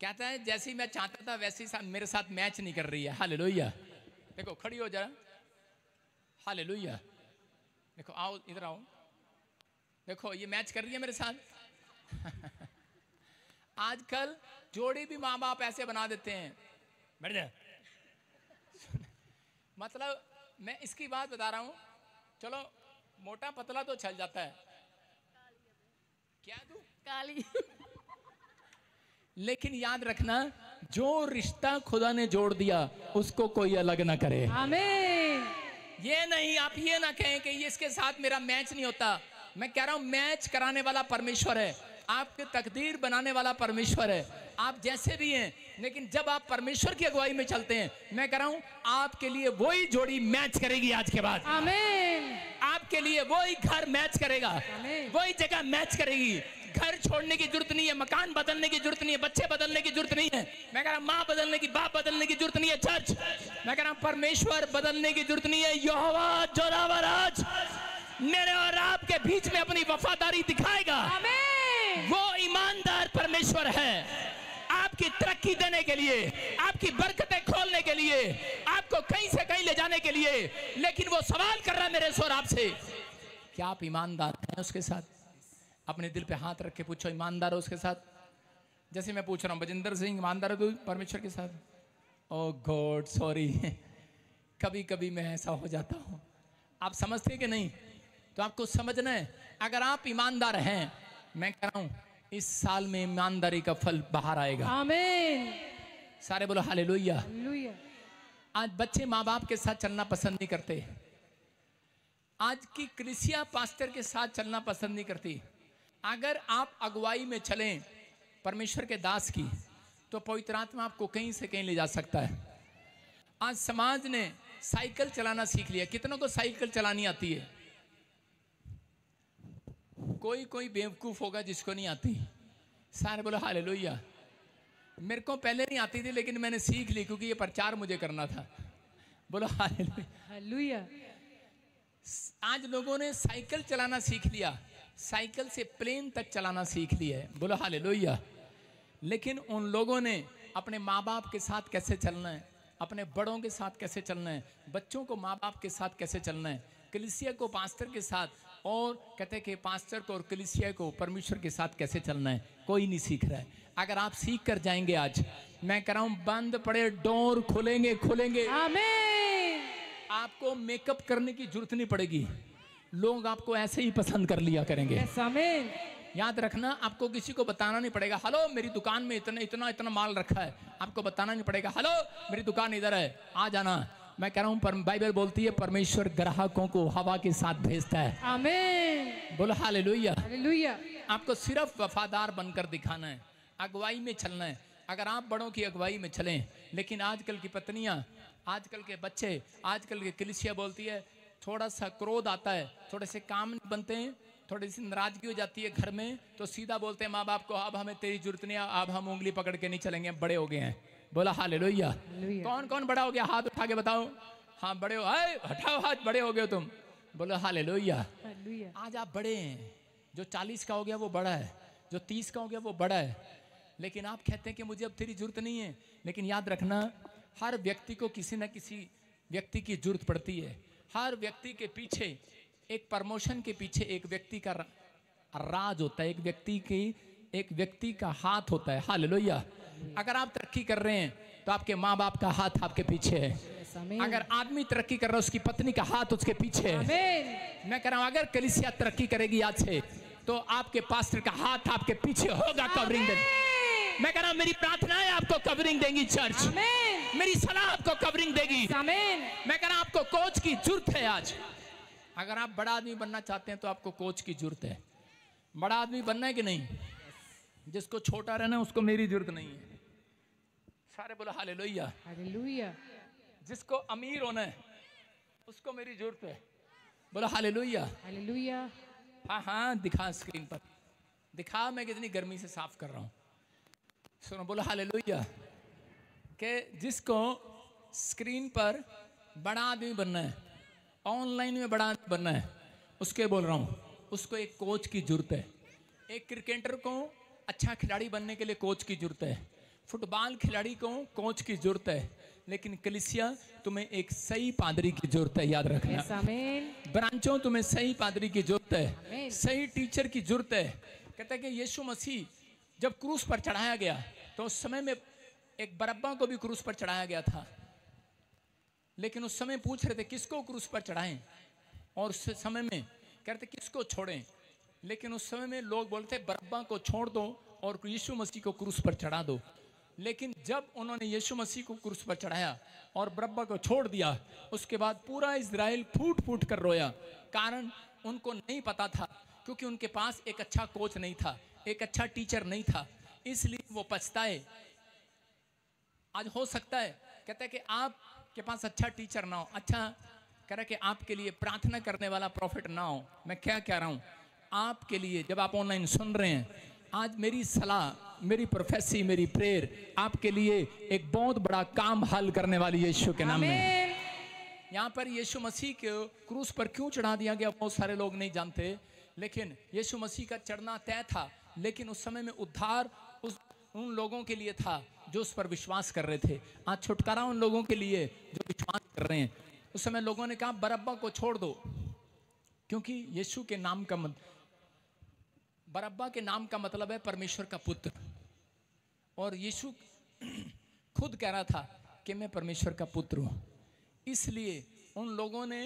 कहता है जैसी मैं चाहता था वैसी मेरे साथ मैच नहीं कर रही है। हालेलुया। देखो खड़ी हो जरा, हालेलुया। देखो आओ इधर आओ, देखो ये मैच कर रही है मेरे साथ। आजकल जोड़ी भी माँ बाप ऐसे बना देते हैं, बैठ जा। मतलब मैं इसकी बात बता रहा हूं, चलो मोटा पतला तो चल जाता है, क्या तू काली। लेकिन याद रखना जो रिश्ता खुदा ने जोड़ दिया उसको कोई अलग ना करे। आमीन। ये नहीं आप ये ना कहें कि ये इसके साथ मेरा मैच नहीं होता। मैं कह रहा हूं मैच कराने वाला परमेश्वर है, आपके तकदीर बनाने वाला परमेश्वर है। आप जैसे भी हैं, लेकिन जब आप परमेश्वर की अगुवाई में चलते हैं, मैं कह रहा हूं आपके लिए वही जोड़ी मैच करेगी आज के बाद। आमीन। आपके लिए वही घर मैच करेगा, आमीन। वही जगह मैच करेगी। घर छोड़ने की जरूरत नहीं है, मकान बदलने की जरूरत नहीं है, बच्चे बदलने की जरूरत नहीं है। मैं कह रहा हूं माँ बदलने की, बाप बदलने की जरूरत नहीं है। चर्च मैं कह रहा हूं परमेश्वर बदलने की जरूरत नहीं है। यहोवा जोरावर आज मेरे और आपके बीच में अपनी वफादारी दिखाएगा। आमीन। वो ईमानदार परमेश्वर है, आपकी तरक्की देने के लिए, आपकी बरकतें खोलने के लिए, आपको कहीं से कहीं ले जाने के लिए। लेकिन वो सवाल कर रहा है मेरे स्वर आपसे, क्या आप ईमानदार हैं उसके साथ? अपने दिल पे हाथ रख के पूछो, ईमानदार हो उसके साथ? जैसे मैं पूछ रहा हूँ बजिंदर सिंह, ईमानदार हो परमेश्वर के साथ? ओ गॉड सॉरी, कभी कभी मैं ऐसा हो जाता हूँ। आप समझते कि नहीं? तो आपको समझना है, अगर आप ईमानदार हैं, मैं कह रहा हूं इस साल में ईमानदारी का फल बाहर आएगा। आमीन। सारे बोलो हालेलुया। हालेलुया। आज बच्चे माँ बाप के साथ चलना पसंद नहीं करते। आज की कलीसिया पास्टर के साथ चलना पसंद नहीं करती। अगर आप अगुवाई में चलें परमेश्वर के दास की, तो पवित्र आत्मा आपको कहीं से कहीं ले जा सकता है। आज समाज ने साइकिल चलाना सीख लिया। कितनों को साइकिल चलानी आती है? कोई कोई बेवकूफ होगा जिसको नहीं आती। सारे बोलो हालेलुया। मेरे को पहले नहीं आती थी, लेकिन मैंने सीख ली क्योंकि ये प्रचार मुझे करना था। बोलो हालेलुया। हालेलुया। आज लोगों ने साइकिल चलाना सीख लिया, साइकिल से प्लेन तक चलाना सीख लिया है। बोलो हालेलुया। लेकिन उन लोगों ने अपने माँ बाप के साथ कैसे चलना है, अपने बड़ों के साथ कैसे चलना है, बच्चों को माँ बाप के साथ कैसे चलना है, कलीसिया को पास्टर के साथ, और कहते हैं कि पास्टर को और कलीसिया को परमेश्वर के साथ कैसे चलना है, कोई नहीं सीख रहा है। अगर आप सीख कर जाएंगे, आज मैं कह रहा हूं बंद पड़े डोर खुलेंगे खुलेंगे। आमीन। आपको मेकअप करने की जरूरत नहीं पड़ेगी, लोग आपको ऐसे ही पसंद कर लिया करेंगे। यस आमीन। याद रखना, आपको किसी को बताना नहीं पड़ेगा, हेलो मेरी दुकान में इतना इतना इतना माल रखा है। आपको बताना नहीं पड़ेगा, हेलो मेरी दुकान इधर है, आ जाना। मैं कह रहा हूं बाइबल बोलती है परमेश्वर ग्राहकों को हवा के साथ भेजता है। आमीन। बोलो हालेलुया। हालेलुया। आपको सिर्फ वफादार बनकर दिखाना है, अगुवाई में चलना है। अगर आप बड़ों की अगुवाई में चलें, लेकिन आजकल की पत्नियां, आजकल के बच्चे, आजकल के कलीसिया बोलती है, थोड़ा सा क्रोध आता है, थोड़े से काम नहीं बनते हैं, थोड़ी सी नाराजगी हो जाती है घर में, तो सीधा बोलते हैं माँ बाप को, अब हमें तेरी जरूरत नहीं है, अब हम उंगली पकड़ के नहीं चलेंगे, बड़े हो गए हैं। बोला हालेलुया। कौन कौन बड़ा हो गया? हाथ उठा के बताओ। हाँ बड़े हो, हटाओ हाथ, बड़े हो गए तुम। बोलो हालेलुया। हालेलुया। आज आप बड़े हैं। जो 40 का हो गया वो बड़ा है, जो 30 का हो गया वो बड़ा है। लेकिन आप कहते हैं कि मुझे अब तेरी जरूरत नहीं है। लेकिन याद रखना, हर व्यक्ति को किसी न किसी व्यक्ति की जरूरत पड़ती है। हर व्यक्ति के पीछे, एक प्रमोशन के पीछे एक व्यक्ति का राज होता है, एक व्यक्ति का हाथ होता है। हालेलुया। अगर आप तरक्की कर रहे हैं तो आपके माँ बाप का हाथ आपके पीछे है। अगर आदमी तरक्की कर रहा है, उसकी पत्नी का हाथ उसके पीछे है। मैं कह रहा हूं, अगर कलीसिया तरक्की करेगी आज से, तो आपके पास्टर का हाथ आपके पीछे होगा। कवरिंग मैं कह रहा हूं मेरी प्रार्थनाएं आपको कवरिंग देंगी चर्च। आमीन मेरी सलाह आपको कवरिंग देगी। आमीन मैं कह रहा हूं आपको कोच की जरूरत है आज। अगर आप बड़ा आदमी बनना चाहते हैं तो आपको कोच की जरूरत है। बड़ा आदमी बनना है कि नहीं? जिसको छोटा रहना है उसको मेरी जरूरत नहीं है। सारे बोलो हालेलुया। हालेलुया जिसको अमीर होना है उसको मेरी जरूरत है। बोलो हालेलुया। हालेलुया हाँ हाँ दिखा स्क्रीन पर, दिखा मैं कितनी गर्मी से साफ कर रहा हूं। सुनो बोलो हालेलुया। कि जिसको स्क्रीन पर बड़ा आदमी बनना है, ऑनलाइन में बड़ा आदमी बनना है, उसके बोल रहा हूं, उसको एक कोच की जरूरत है। एक क्रिकेटर को अच्छा खिलाड़ी बनने के लिए कोच की जरूरत है। फुटबॉल खिलाड़ी को कोच की जरूरत है। लेकिन कलीसिया तुम्हें एक सही पादरी की जरूरत है, याद रखना। आमीन ब्रांचों तुम्हें सही पादरी की जरूरत है, आमीन। सही टीचर की जरूरत है। कहता है कि यीशु मसीह जब क्रूस पर चढ़ाया गया तो उस समय में एक बरअब्बा को भी क्रूस पर चढ़ाया गया था। लेकिन उस समय पूछ रहे थे किसको क्रूस पर चढ़ाएं, और उस समय में कहते किसको छोड़ें। लेकिन उस समय में लोग बोलते बरअब्बा को छोड़ दो और यीशु मसीह को क्रूस पर चढ़ा दो। लेकिन जब उन्होंने यीशु मसीह को क्रूस पर चढ़ाया और बरअब्बा को छोड़ दिया, उसके बाद पूरा इजराइल फूट फूट कर रोया। कारण उनको नहीं पता था, क्योंकि उनके पास एक अच्छा कोच नहीं था, एक अच्छा टीचर नहीं था, इसलिए वो पछताए। आज हो सकता है कहता है कि आपके पास अच्छा टीचर ना हो, अच्छा कह रहा है कि आपके लिए प्रार्थना करने वाला प्रॉफिट ना हो। मैं क्या कह रहा हूं आपके लिए, जब आप ऑनलाइन सुन रहे हैं, आज मेरी सलाह, मेरी प्रोफेसी, मेरी प्रेयर आपके लिए एक बहुत बड़ा काम हल करने वाली यीशु के नाम में। यहाँ पर यीशु मसीह के क्रूस पर क्यों चढ़ा दिया गया बहुत सारे लोग नहीं जानते, लेकिन यीशु मसीह का चढ़ना तय था। लेकिन उस समय में उद्धार उन लोगों के लिए था जो उस पर विश्वास कर रहे थे। आज छुटकारा उन लोगों के लिए जो विश्वास कर रहे हैं। उस समय लोगों ने कहा बरअब्बा को छोड़ दो, क्योंकि यीशु के नाम का बरअब्बा के नाम का मतलब है परमेश्वर का पुत्र, और यीशु खुद कह रहा था कि मैं परमेश्वर का पुत्र हूं। इसलिए उन लोगों ने,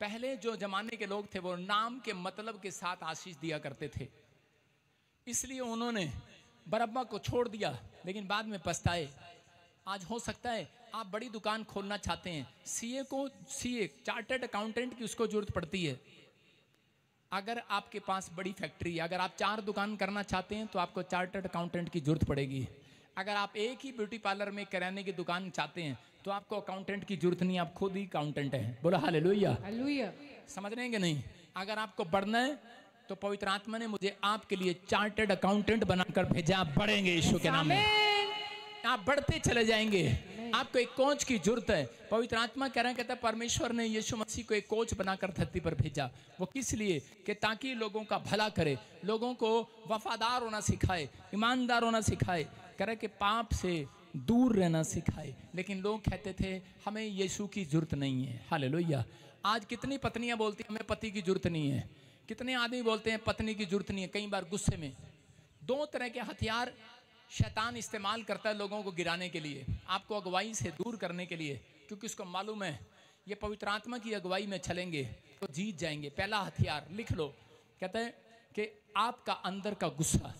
पहले जो जमाने के लोग थे, वो नाम के मतलब के साथ आशीष दिया करते थे, इसलिए उन्होंने बरअब्बा को छोड़ दिया, लेकिन बाद में पछताए। आज हो सकता है आप बड़ी दुकान खोलना चाहते हैं, सीए चार्टर्ड अकाउंटेंट की उसको जरूरत पड़ती है। अगर आपके पास बड़ी फैक्ट्री है, अगर आप 4 दुकान करना चाहते हैं तो आपको चार्टर्ड अकाउंटेंट की जरूरत पड़ेगी। अगर आप एक ही ब्यूटी पार्लर में किराने की दुकान चाहते हैं तो आपको अकाउंटेंट की जरूरत नहीं, आप खुद ही अकाउंटेंट हैं। बोलो हालेलुया। हालेलुया समझ रहे हैं कि नहीं? अगर आपको बढ़ना है तो पवित्र आत्मा ने मुझे आपके लिए चार्टर्ड अकाउंटेंट बनाकर भेजा। आप बढ़ेंगे यीशु के नाम में, आप बढ़ते चले जाएंगे। आपको एक कोच की जरूरत है। पवित्र आत्मा कह रहा है, कहता है परमेश्वर ने यीशु मसीह को एक कोच बनाकर धरती पर भेजा। वो किस लिए? कि ताकि लोगों का भला करे, लोगों को वफादार होना सिखाए, ईमानदार होना सिखाए, कह रहा है कि पाप से दूर रहना सिखाए। लेकिन लोग कहते थे हमें यीशु की जरूरत नहीं है। हालेलुया। आज कितनी पत्नियां बोलती हैं हमें पति की जरूरत नहीं है, कितने आदमी बोलते हैं पत्नी की जरूरत नहीं है, कई बार गुस्से में। 2 तरह के हथियार शैतान इस्तेमाल करता है लोगों को गिराने के लिए, आपको अगुवाई से दूर करने के लिए, क्योंकि उसको मालूम है ये पवित्र आत्मा की अगुवाई में चलेंगे तो जीत जाएंगे। पहला हथियार लिख लो, कहता है कि आपका अंदर का गुस्सा,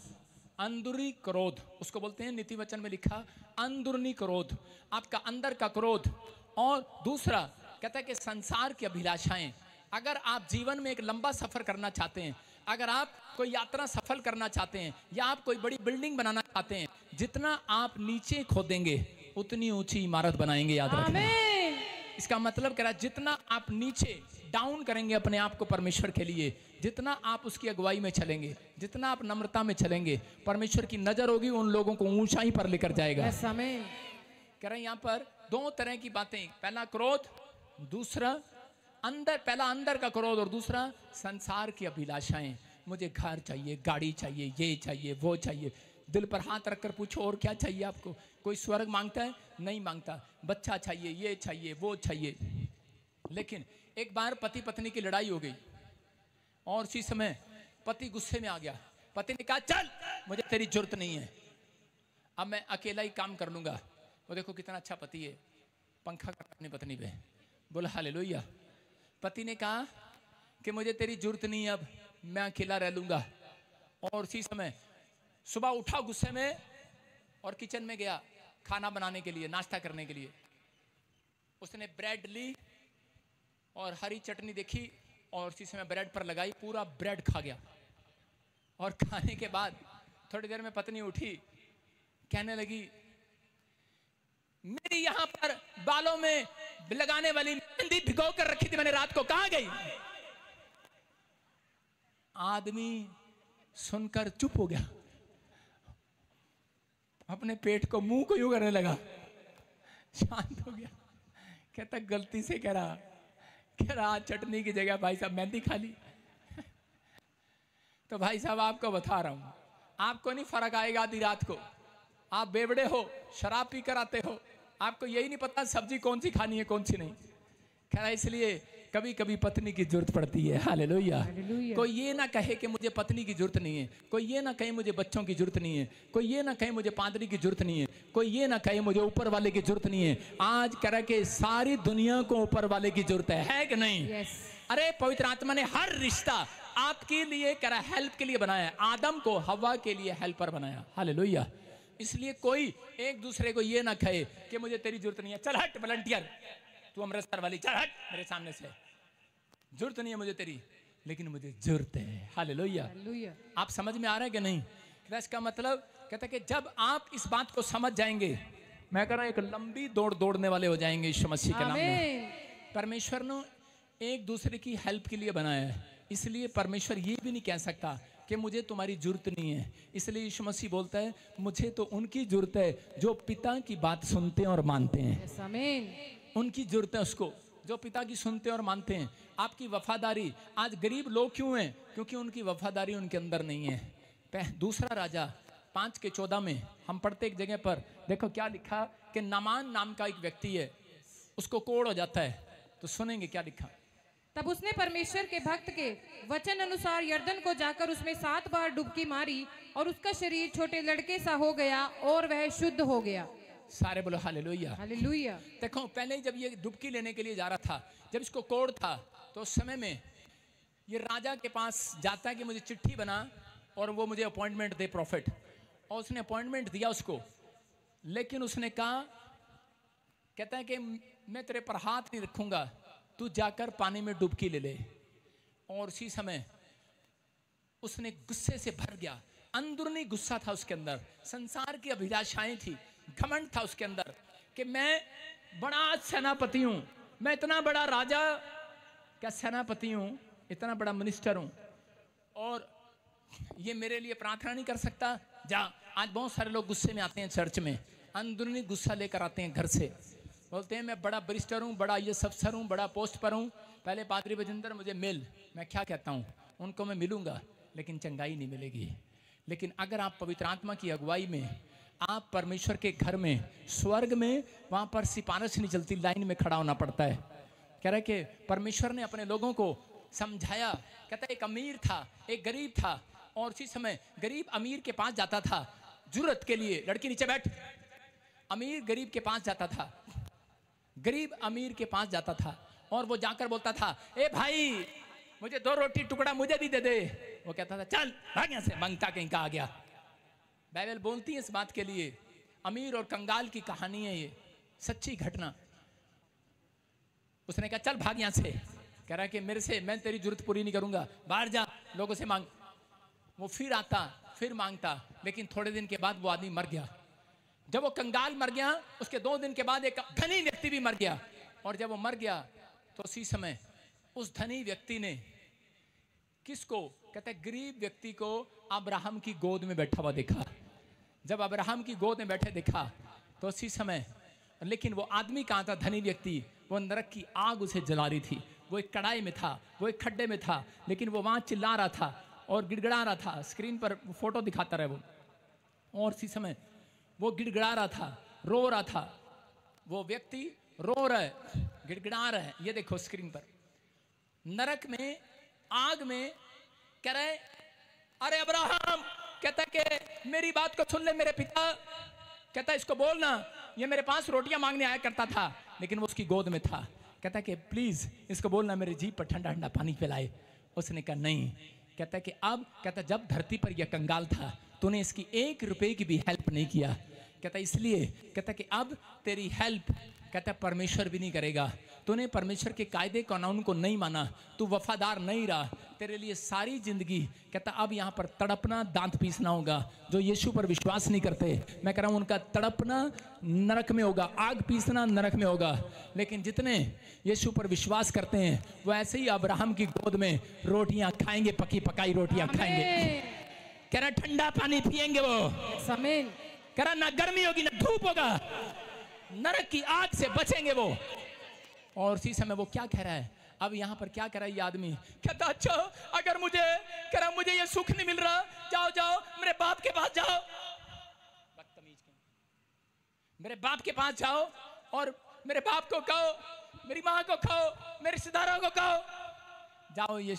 अंदरूनी क्रोध, उसको बोलते हैं, नीति वचन में लिखा अंदरूनी क्रोध, आपका अंदर का क्रोध। और दूसरा कहता है कि संसार की अभिलाषाएं। अगर आप जीवन में एक लंबा सफर करना चाहते हैं, अगर आप कोई यात्रा सफल करना चाहते हैं, या आप कोई बड़ी बिल्डिंग बनाना चाहते हैं, जितना आप नीचे खोदेंगे उतनी ऊंची इमारत बनाएंगे। याद रखना, इसका मतलब कह रहा है जितना आप नीचे डाउन करेंगे अपने आप को परमेश्वर के लिए, जितना आप उसकी अगुवाई में चलेंगे, जितना आप नम्रता में चलेंगे, परमेश्वर की नजर होगी उन लोगों को ऊंचाई पर लेकर जाएगा। कह रहे हैं यहाँ पर 2 तरह की बातें, पहला क्रोध, दूसरा अंदर, पहला अंदर का क्रोध और दूसरा संसार की अभिलाषाएं। मुझे घर चाहिए, गाड़ी चाहिए, ये चाहिए, वो चाहिए। दिल पर हाथ रखकर पूछो और क्या चाहिए आपको? कोई स्वर्ग मांगता है? नहीं मांगता। बच्चा चाहिए, ये चाहिए, वो चाहिए। लेकिन एक बार पति पत्नी की लड़ाई हो गई और उसी समय पति गुस्से में आ गया। पति ने कहा चल मुझे तेरी जरूरत नहीं है, अब मैं अकेला ही काम कर लूंगा। वो देखो कितना अच्छा पति है, पंखा कर अपनी पत्नी पे। बोला हालेलुया। पति ने कहा कि मुझे तेरी जरूरत नहीं है, अब मैं अकेला रह लूंगा। और उसी समय सुबह उठा गुस्से में और किचन में गया खाना बनाने के लिए, नाश्ता करने के लिए। उसने ब्रेड ली और हरी चटनी देखी और उसी समय ब्रेड पर लगाई, पूरा ब्रेड खा गया। और खाने के बाद थोड़ी देर में पत्नी उठी, कहने लगी मेरी यहां पर बालों में लगाने वाली मेहंदी भिगो कर रखी थी मैंने, रात को कहां गई? आदमी सुनकर चुप हो गया, अपने पेट को मुंह को यूं करने लगा, शांत हो गया। कहता गलती से कह रहा चटनी की जगह भाई साहब मेहंदी खा ली। तो भाई साहब आपको बता रहा हूं, आपको नहीं फर्क आएगा आधी रात को, आप बेवड़े हो, शराब पी कर आते हो, आपको यही नहीं पता सब्जी कौन सी खानी है कौन सी नहीं। कह रहा इसलिए कभी कभी पत्नी की जरूरत पड़ती है। हालेलुया। कोई ये ना कहे कि मुझे पत्नी की जरूरत नहीं है, कोई ये ना कहे मुझे बच्चों की जरूरत नहीं है, कोई ये ना कहे मुझे पादरी की जरूरत नहीं है, कोई ये ना कहे मुझे ऊपर वाले की जरूरत नहीं है। आज कह रहा कि सारी दुनिया को ऊपर वाले की जरूरत है कि नहीं? अरे पवित्र आत्मा ने हर रिश्ता आपके लिए कह रहा हेल्प के लिए बनाया है। आदम को हवा के लिए हेल्पर बनाया। हालेलुया। इसलिए कोई एक दूसरे को ये ना कहे कि मुझे तेरी जरूरत नहीं है, चल हट वॉलंटियर, तू अमृतसर वाली चल हट मेरे सामने से, जरूरत नहीं है मुझे तेरी, लेकिन मुझे जरूरत है। हालेलुया। आप समझ में आ रहा है कि नहीं? इसका मतलब कहता है कि जब आप इस बात को समझ जाएंगे, मैं कह रहा हूं एक लंबी दौड़ दौड़ने वाले हो जाएंगे यीशु मसीह के नाम में। परमेश्वर ने एक दूसरे की हेल्प के लिए बनाया है, इसलिए परमेश्वर ये भी नहीं कह सकता कि मुझे तुम्हारी जरूरत नहीं है। इसलिए यीशु मसीह बोलता है मुझे तो उनकी जरूरत है जो पिता की बात सुनते हैं और मानते हैं। उनकी जरूरत है उसको जो पिता की सुनते हैं और मानते हैं। आपकी वफादारी, आज गरीब लोग क्यों हैं? क्योंकि उनकी वफादारी उनके अंदर नहीं है। दूसरा राजा 5:14 में हम पढ़ते एक जगह पर, देखो क्या लिखा कि नामान नाम का एक व्यक्ति है, उसको कोढ़ हो जाता है। तो सुनेंगे क्या लिखा। तब उसने परमेश्वर के भक्त के वचन अनुसार यर्दन को जाकर उसमें 7 बार डुबकी मारी और उसका शरीर छोटे लड़के सा हो गया और वह शुद्ध हो गया। सारे बोलो हालेलुया। हालेलुया। देखो पहले जब ये डुबकी लेने के लिए जा रहा था, जब इसको कोढ़ था, तो उस समय में ये राजा के पास जाता है कि मुझे चिट्ठी बना और वो मुझे अपॉइंटमेंट दे प्रॉफिट। और उसने अपॉइंटमेंट दिया उसको, लेकिन उसने कहा, कहता है कि मैं तेरे पर हाथ नहीं रखूंगा, तू जाकर पानी में डुबकी ले ले। और उसी समय उसने गुस्से से भर गया, अंदरूनी गुस्सा था उसके अंदर, संसार की अभिलाषाएं थी, घमंड था उसके अंदर कि मैं बड़ा सेनापति हूं, मैं इतना बड़ा राजा, क्या सेनापति हूं, इतना बड़ा मिनिस्टर हूं, और ये मेरे लिए प्रार्थना नहीं कर सकता? जा। आज बहुत सारे लोग गुस्से में आते हैं चर्च में, अंदरूनी गुस्सा लेकर आते हैं घर से, बोलते हैं मैं बड़ा बरिस्टर हूँ, बड़ा ये अफसर हूँ, बड़ा पोस्ट पर हूँ, पहले पादरी बजिंदर मुझे मिल। मैं क्या कहता हूँ, उनको मैं मिलूंगा लेकिन चंगाई नहीं मिलेगी। लेकिन अगर आप पवित्र आत्मा की अगुवाई में, आप परमेश्वर के घर में, स्वर्ग में, वहाँ पर सिफारिश नहीं चलती, लाइन में खड़ा होना पड़ता है। कह रहे कि परमेश्वर ने अपने लोगों को समझाया। कहता है एक अमीर था, एक गरीब था, और उसी समय गरीब अमीर के पास जाता था जरूरत के लिए। लड़की नीचे बैठ। अमीर गरीब के पास जाता था, गरीब अमीर के पास जाता था, और वो जाकर बोलता था, ए भाई मुझे 2 रोटी टुकड़ा मुझे भी दे दे। वो कहता था चल भाग यहाँ से, मांगता कहीं का आ गया। बाइबल बोलती है इस बात के लिए, अमीर और कंगाल की कहानी है ये, सच्ची घटना। उसने कहा चल भाग यहाँ से। कह रहा है कि मेरे से, मैं तेरी जरूरत पूरी नहीं करूंगा, बाहर जा, लोगों से मांग। वो फिर आता, फिर मांगता, लेकिन थोड़े दिन के बाद वो आदमी मर गया। जब वो कंगाल मर गया, उसके 2 दिन के बाद एक धनी व्यक्ति भी मर गया। और जब वो मर गया तो उसी समय उस धनी व्यक्ति ने किसको, कहते हैं गरीब व्यक्ति को अब्राहम की गोद में बैठा हुआ देखा। जब अब्राहम की गोद में बैठे देखा तो उसी समय, लेकिन वो आदमी कहाँ था, धनी व्यक्ति, वो नरक की आग उसे जला रही थी। वो एक कढ़ाई में था, वो एक खड्डे में था, लेकिन वो वहाँ चिल्ला रहा था और गिड़गिड़ा रहा था। स्क्रीन पर फोटो दिखाता रहे वो, और इसी समय वो गिड़गिड़ा रहा था, रो रहा था। वो व्यक्ति रो रहा है, गिड़गिड़ा रहा है, ये देखो स्क्रीन पर। नरक में, आग में, कह रहे अरे अब्राहम, कहता कि मेरी बात को सुन ले मेरे पिता। कहता इसको बोलना, ये मेरे पास रोटियां मांगने आया करता था, लेकिन वो उसकी गोद में था। कहता कि प्लीज इसको बोलना मेरी जीभ पर ठंडा ठंडा पानी पिलाए। उसने कहा नहीं। कहता कि अब, कहता जब धरती पर यह कंगाल था तूने इसकी 1 रुपए की भी हेल्प नहीं किया, कहता इसलिए, कहता कि अब तेरी हेल्प, कहता परमेश्वर भी नहीं करेगा। तूने परमेश्वर के कायदे कानून को नहीं माना, तू वफादार नहीं रहा, तेरे लिए सारी जिंदगी, कहता अब यहाँ पर तड़पना, दांत पीसना होगा। जो यीशु पर विश्वास नहीं करते, मैं कह रहा हूँ उनका तड़पना नरक में होगा, आग पीसना नरक में होगा। लेकिन जितने यीशु पर विश्वास करते हैं वो ऐसे ही अब्राहम की गोद में रोटियां खाएंगे, पकी पकाई रोटियां खाएंगे। कह रहा ठंडा पानी पिएंगे वो, कह रहा ना गर्मी होगी ना धूप होगा, नरक की आग से बचेंगे वो। और उसी समय वो क्या कह रहा है, अब यहाँ पर क्या कह रहा है ये आदमी, कहता अच्छा अगर मुझे, कह रहा मुझे ये सुख नहीं मिल रहा, जाओ जाओ मेरे बाप के पास जाओ, बदतमीज के, मेरे बाप के पास जाओ और मेरे बाप को कहो, मेरी माँ को कहो, मेरे रिश्तेदारों को कहो, जाओ ये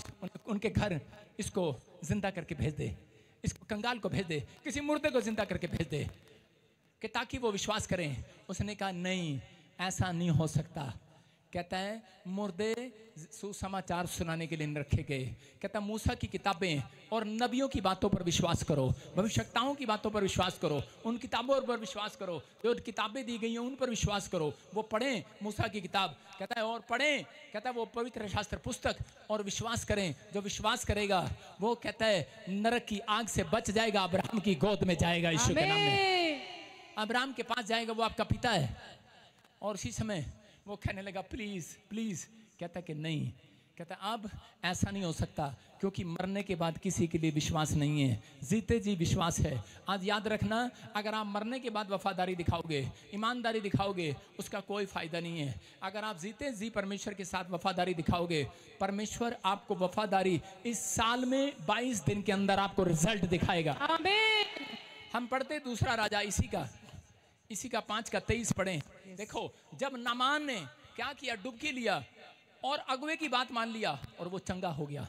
उनके घर इसको जिंदा करके भेज दे, इसको कंगाल को भेज दे, किसी मुर्दे को जिंदा करके भेज दे, कि ताकि वो विश्वास करें। उसने कहा नहीं, ऐसा नहीं हो सकता। कहता है मुर्दे सुसमाचार सुनाने के लिए रखे गए। कहता मूसा की किताबें और नबियों की बातों पर विश्वास करो, भविष्यवक्ताओं की बातों पर विश्वास करो, उन किताबों पर विश्वास करो, जो किताबें दी गई हैं उन पर विश्वास करो। वो पढ़ें मूसा की किताब, कहता है और पढ़ें, कहता है वो पवित्र शास्त्र पुस्तक, और विश्वास करें। जो विश्वास करेगा वो कहता है नरक की आग से बच जाएगा, अब्राहम की गोद में जाएगा, यीशु के नाम में अब्राहम के पास जाएगा, वो आपका पिता है। और उसी समय वो कहने लगा प्लीज प्लीज, कहता कि नहीं, कहता अब ऐसा नहीं हो सकता, क्योंकि मरने के बाद किसी के लिए विश्वास नहीं है, जीते जी विश्वास है। आज याद रखना, अगर आप मरने के बाद वफादारी दिखाओगे, ईमानदारी दिखाओगे, उसका कोई फायदा नहीं है। अगर आप जीते जी परमेश्वर के साथ वफादारी दिखाओगे, परमेश्वर आपको वफादारी इस साल में 22 दिन के अंदर आपको रिजल्ट दिखाएगा। आमीन। हम पढ़ते दूसरा राजा इसी का 5:23 पढ़े। देखो जब नामान ने क्या किया, डुबकी लिया और अगुवे की बात मान लिया और वो चंगा हो गया।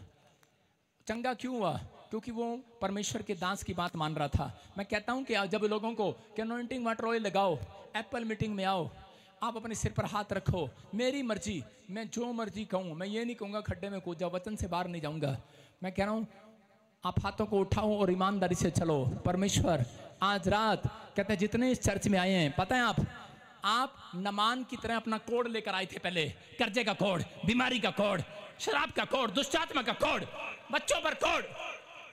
चंगा क्यों हुआ? क्योंकि वो परमेश्वर के दास की बात मान रहा था। मैं कहता हूं कि जब लोगों को अनॉइंटिंग वाटर ऑयल लगाओ, एप्पल मीटिंग में आओ, आप अपने सिर पर हाथ रखो, मेरी मर्जी, मैं जो मर्जी कहूँ, मैं ये नहीं कहूँगा खड्डे में कूद जाओ, वचन से बाहर नहीं जाऊँगा। मैं कह रहा हूँ आप हाथों को उठाओ और ईमानदारी से चलो। परमेश्वर आज रात कहते हैं जितने इस चर्च में आए हैं, पता है आप नमान की तरह अपना कोड लेकर आए थे, पहले कर्जे का कोड, बीमारी का कोड, शराब का कोड, दुष्टात्मा का कोड, बच्चों पर कोड।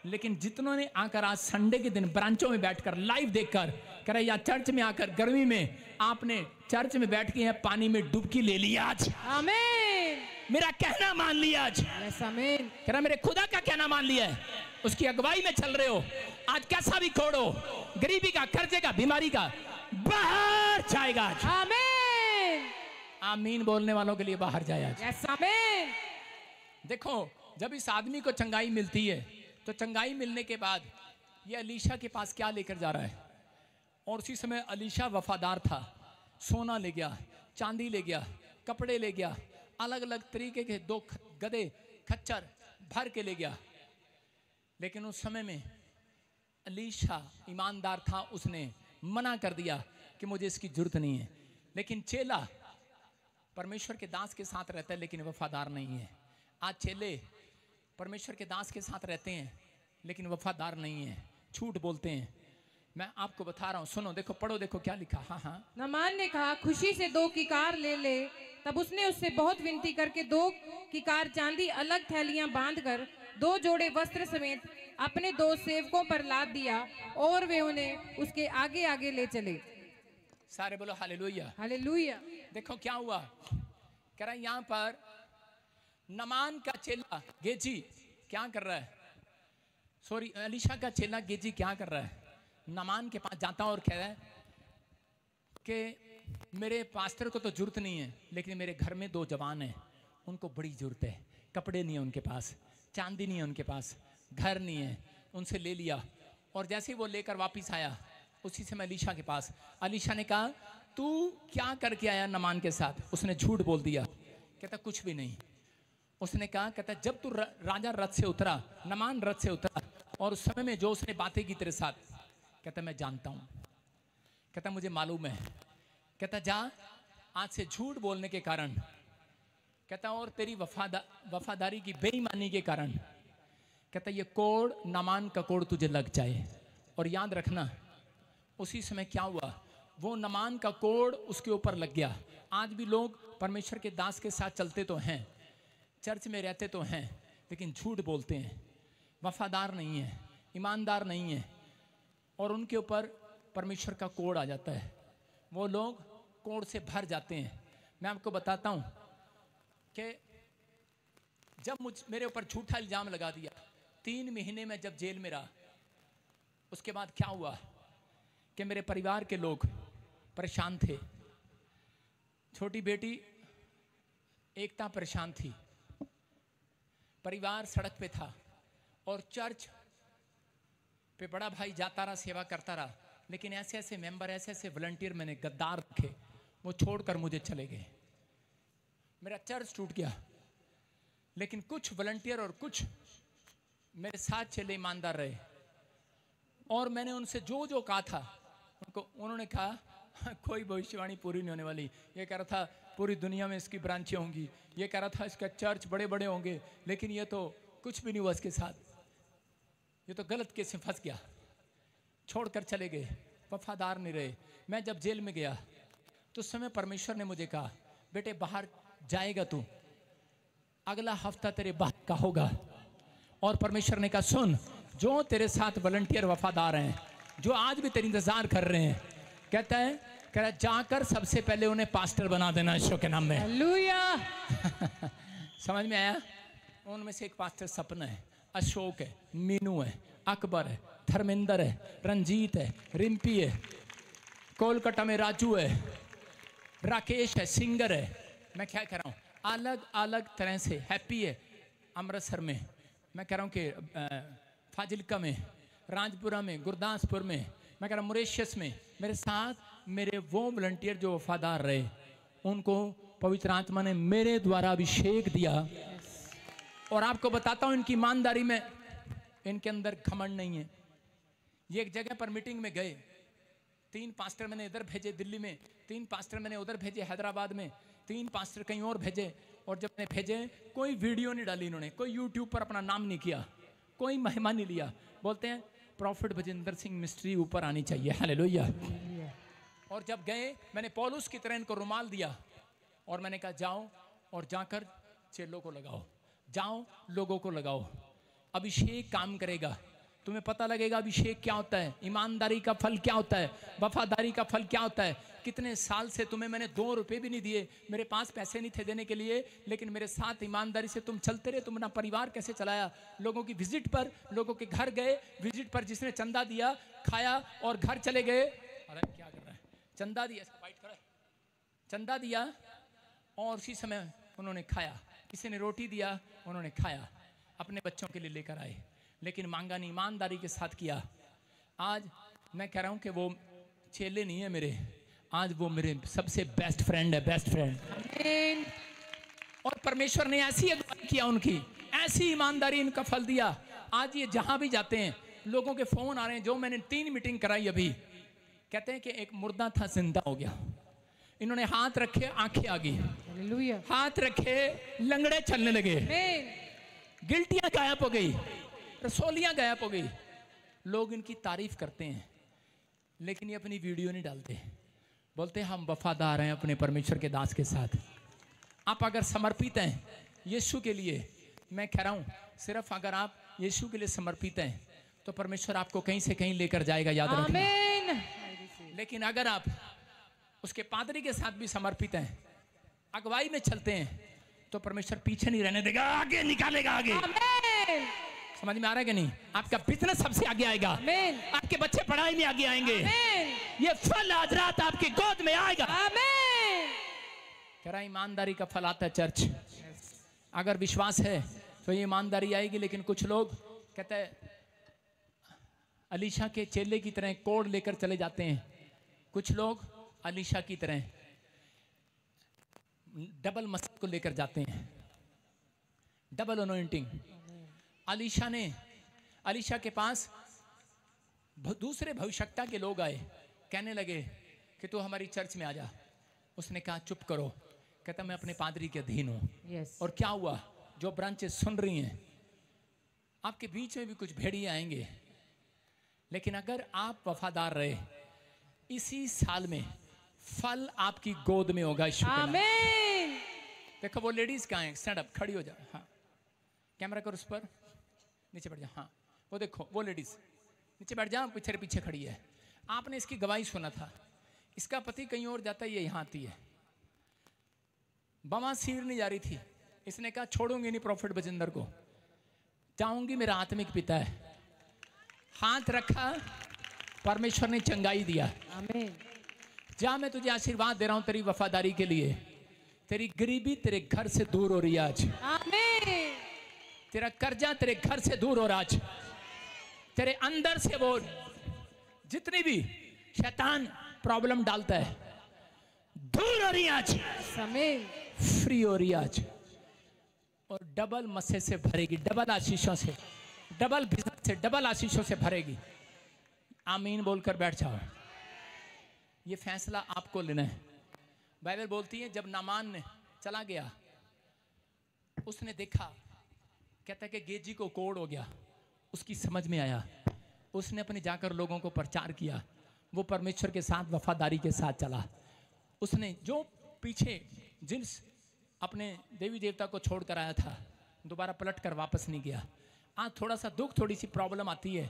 लेकिन जितनों ने आकर आज संडे के दिन ब्रांचों में बैठकर लाइव देखकर कह रहे या चर्च में आकर गर्मी में आपने चर्च में बैठ के पानी में डुबकी ले लिया, आज आमीन, मेरा कहना मान लिया, आज यस आमीन, कह रहा मेरे खुदा का कहना मान लिया है, उसकी अगुवाई में चल रहे हो, आज कैसा भी कोड हो, गरीबी का, कर्जे का, बीमारी का, बाहर जाएगा आज। आमीन, आमीन बोलने वालों के लिए बाहर जाए आज। यस आमीन। देखो जब इस आदमी को चंगाई मिलती है तो चंगाई मिलने के बाद ये अलीशा के पास क्या लेकर जा रहा है, और उसी समय अलीशा वफादार था, सोना ले गया, चांदी ले गया, कपड़े ले गया, अलग अलग तरीके के 2 गधे खच्चर भर के ले गया। लेकिन उस समय में अलीशा ईमानदार था, उसने मना कर दिया कि मुझे इसकी जरूरत नहीं है। लेकिन चेला परमेश्वर के दास के साथ रहता है लेकिन वफादार नहीं है। आज चेले परमेश्वर के दास के साथ रहते हैं लेकिन वफादार नहीं है, झूठ बोलते हैं। मैं आपको बता रहा हूँ, सुनो, देखो, पढ़ो, देखो क्या लिखा। हाँ, नामान ने कहा खुशी से 2 किकार ले ले। तब उसने उससे बहुत विनती करके 2 किकार चांदी अलग थैलियां बांधकर 2 जोड़े वस्त्र समेत अपने 2 सेवकों पर लाद दिया और वे उन्हें उसके आगे आगे ले चले। सारे बोलो हालेलुया, हालेलुया। देखो क्या हुआ, कह रहा है यहाँ पर नमान का चेला गेजी क्या कर रहा है, सॉरी अलीशा का चेला गेजी क्या कर रहा है, नमान के पास जाता और कह रहा है कि मेरे पास्टर को तो जरूरत नहीं है लेकिन मेरे घर में 2 जवान हैं, उनको बड़ी जरूरत है, कपड़े नहीं है उनके पास, चांदी नहीं है उनके पास, घर नहीं है, उनसे ले लिया। और जैसे ही वो लेकर वापस आया उसी समय अलीशा के पास, अलीशा ने कहा तू क्या करके आया नमान के साथ? उसने झूठ बोल दिया, कहता कुछ भी नहीं। उसने कहा, कहता जब तू राजा रथ से उतरा, नमान रथ से उतरा, और उस समय में जो उसने बातें की तेरे साथ, कहता मैं जानता हूं, कहता मुझे मालूम है, कहता जा आज से झूठ बोलने के कारण, कहता और तेरी वफादारी की बेईमानी के कारण, कहता ये कोड, नमान का कोड तुझे लग जाए। और याद रखना उसी समय क्या हुआ, वो नमान का कोड उसके ऊपर लग गया। आज भी लोग परमेश्वर के दास के साथ चलते तो हैं, चर्च में रहते तो हैं, लेकिन झूठ बोलते हैं, वफादार नहीं है, ईमानदार नहीं है, और उनके ऊपर परमेश्वर का कोड आ जाता है। वो लोग कोड से भर जाते हैं। मैं आपको बताता हूँ कि जब मेरे ऊपर झूठा इल्जाम लगा दिया, 3 महीने में जब जेल में रहा, उसके बाद क्या हुआ कि मेरे परिवार के लोग परेशान थे। छोटी बेटी एकता परेशान थी, परिवार सड़क पे था, और चर्च पे बड़ा भाई जाता रहा, सेवा करता रहा, लेकिन ऐसे ऐसे मेंबर, ऐसे ऐसे वॉलंटियर मैंने गद्दार रखे, वो छोड़कर मुझे चले गए। मेरा चर्च टूट गया। लेकिन कुछ वॉलंटियर और कुछ मेरे साथ चले ईमानदार रहे, और मैंने उनसे जो जो कहा था उन्होंने कहा कोई भविष्यवाणी पूरी नहीं होने वाली। ये कह रहा था पूरी दुनिया में इसकी ब्रांचें होंगी, ये कह रहा था इसका चर्च बड़े बड़े होंगे, लेकिन ये तो कुछ भी नहीं हुआ इसके साथ, ये तो गलत केस में फंस गया। छोड़कर चले गए, वफादार नहीं रहे। मैं जब जेल में गया तो उस समय परमेश्वर ने मुझे कहा, बेटे बाहर जाएगा तू, अगला हफ्ता तेरे बाहर का होगा। और परमेश्वर ने कहा सुन, जो तेरे साथ वॉलंटियर वफादार हैं, जो आज भी तेरी इंतजार कर रहे हैं, कहता है कह रहा जाकर सबसे पहले उन्हें पास्टर बना देना यीशु के नाम में। हालेलुया। समझ में आया? उनमें से एक पास्टर सपना है, अशोक है, मीनू है, अकबर है, धर्मेंद्र है, रंजीत है, रिम्पी है, कोलकाता में राजू है, राकेश है, सिंगर है। मैं क्या कह रहा हूँ, अलग अलग तरह से। हैप्पी है अमृतसर में, मैं कह रहा हूँ कि फाजिलका में, राजपुरा में, गुरदासपुर में, मैं कह रहा हूँ मॉरिशस में। मेरे साथ मेरे वो वॉलंटियर जो वफादार रहे, उनको पवित्र आत्मा ने मेरे द्वारा अभिषेक दिया। और आपको बताता हूँ इनकी ईमानदारी में, इनके अंदर घमंड नहीं है। ये एक जगह पर मीटिंग में गए, 3 पास्टर मैंने इधर भेजे दिल्ली में, 3 पास्टर मैंने उधर भेजे हैदराबाद में, 3 पास्टर कहीं और भेजे। और जब मैंने भेजे, कोई वीडियो नहीं डाली इन्होंने, कोई यूट्यूब पर अपना नाम नहीं किया, कोई महिमा नहीं लिया। बोलते हैं प्रॉफिट बजिंदर सिंह मिस्ट्री ऊपर आनी चाहिए। हालेलुया। और जब गए, मैंने पौलुस की तरह इनको रुमाल दिया, और मैंने कहा जाओ और जाकर चेलों को लगाओ, जाओ लोगों को लगाओ, अभिषेक काम करेगा, तुम्हें पता लगेगा अभिषेक क्या होता है, ईमानदारी का फल क्या होता है, वफादारी का फल क्या होता है। कितने साल से तुम्हें मैंने 2 रुपए भी नहीं दिए, मेरे पास पैसे नहीं थे देने के लिए, लेकिन मेरे साथ ईमानदारी से तुम चलते रहे। तुम अपना परिवार कैसे चलाया, लोगों की विजिट पर, लोगों के घर गए, विजिट पर जिसने चंदा दिया खाया और घर चले गए। अरे क्या कर रहा है, चंदा दिया, चंदा दिया और उसी समय उन्होंने खाया, किसी ने रोटी दिया उन्होंने खाया, अपने बच्चों के लिए लेकर आए, लेकिन मांगा नहीं, ईमानदारी के साथ किया। आज मैं कह रहा हूं कि वो चेले नहीं है मेरे, आज वो मेरे सबसे बेस्ट फ्रेंड है, बेस्ट फ्रेंड। और परमेश्वर ने ऐसी अगुवाई किया उनकी, ऐसी ईमानदारी इनका फल दिया। आज ये जहां भी जाते हैं, लोगों के फोन आ रहे हैं। जो मैंने 3 मीटिंग कराई अभी, कहते हैं कि एक मुर्दा था जिंदा हो गया, इन्होंने हाथ रखे आंखें आ गई, हालेलुया। हाथ रखे लंगड़े चलने लगे, गिल्टियां गायब हो गई, रसोलियां गायब हो गई। लोग इनकी तारीफ करते हैं, लेकिन ये अपनी वीडियो नहीं डालते। बोलते हैं हम वफादार हैं अपने परमेश्वर के दास के साथ। आप अगर समर्पित हैं यीशु के लिए, मैं कह रहा हूं सिर्फ अगर आप यीशु के लिए समर्पित हैं तो परमेश्वर आपको कहीं से कहीं लेकर जाएगा, याद रखना। आमीन। लेकिन अगर आप उसके पादरी के साथ भी समर्पित हैं, अगुवाई में चलते हैं, तो परमेश्वर पीछे नहीं रहने देगा, आगे निकालेगा, आगे। आमीन। समझ में आ रहा है कि नहीं? आपका बिजनेस सबसे आगे आएगा, आमीन। आपके बच्चे पढ़ाई में आगे आएंगे, आमीन। ये फल आज रात आपकी गोद में आएगा। आमीन। कह रहा ईमानदारी का फल आता है चर्च। अगर विश्वास है तो ये ईमानदारी आएगी। लेकिन कुछ लोग कहते हैं अलीशा के चेले की तरह कोड लेकर चले जाते हैं, कुछ लोग अलीशा की तरह डबल मस्जिद को लेकर जाते हैं, डबल अनॉइंटिंग। अलीशा के पास दूसरे भविष्यवक्ता के लोग आए, कहने लगे कि तू हमारी चर्च में आ जा। उसने कहा चुप करो। कहता मैं अपने पादरी के अधीन हूं। यस। और क्या हुआ, जो ब्रांचेस सुन रही हैं, आपके बीच में भी कुछ भेड़िए आएंगे, लेकिन अगर आप वफादार रहे, इसी साल में फल आपकी गोद में होगा। यीशु के नाम। आमीन। देखो वो लेडीज कहाँ है? स्टैंड अप, खड़ी हो जाओ। हाँ, कैमरा कर उस पर, नीचे बैठ जाओ। हाँ, वो देखो वो लेडीज नीचे बैठ जाओ, पीछे पीछे खड़ी है। आपने इसकी गवाही सुना था। इसका पति कहीं और जाता है, ये यहाँ आती है। बवासीर नहीं जा रही थी, इसने कहा छोड़ूंगी नहीं प्रॉफिट बजिंदर को, जाऊंगी, मेरा आत्मिक पिता है। हाथ रखा, परमेश्वर ने चंगाई दिया। आमीन। जा, मैं तुझे आशीर्वाद दे रहा हूं तेरी वफादारी के लिए। तेरी गरीबी तेरे घर से दूर हो रही है आज। आमीन। तेरा कर्जा तेरे घर से दूर हो रहा आज। तेरे अंदर से वो जितनी भी शैतान प्रॉब्लम डालता है दूर हो रही है आज। आमीन। फ्री हो रही है आज, और डबल मस्से से भरेगी, डबल आशीषों से, डबल बिजनेस से, डबल आशीषों से भरेगी। आमीन बोलकर बैठ जाओ। ये फैसला आपको लेना है। बाइबल बोलती है जब नामान ने चला गया, उसने देखा, कहता है कि गेजी को कोड़ हो गया। उसकी समझ में आया, उसने अपने जाकर लोगों को प्रचार किया। वो परमेश्वर के साथ वफादारी के साथ चला। उसने जो पीछे जिन अपने देवी देवता को छोड़ कर आया था, दोबारा पलट कर वापस नहीं गया। आज थोड़ा सा दुख, थोड़ी सी प्रॉब्लम आती है,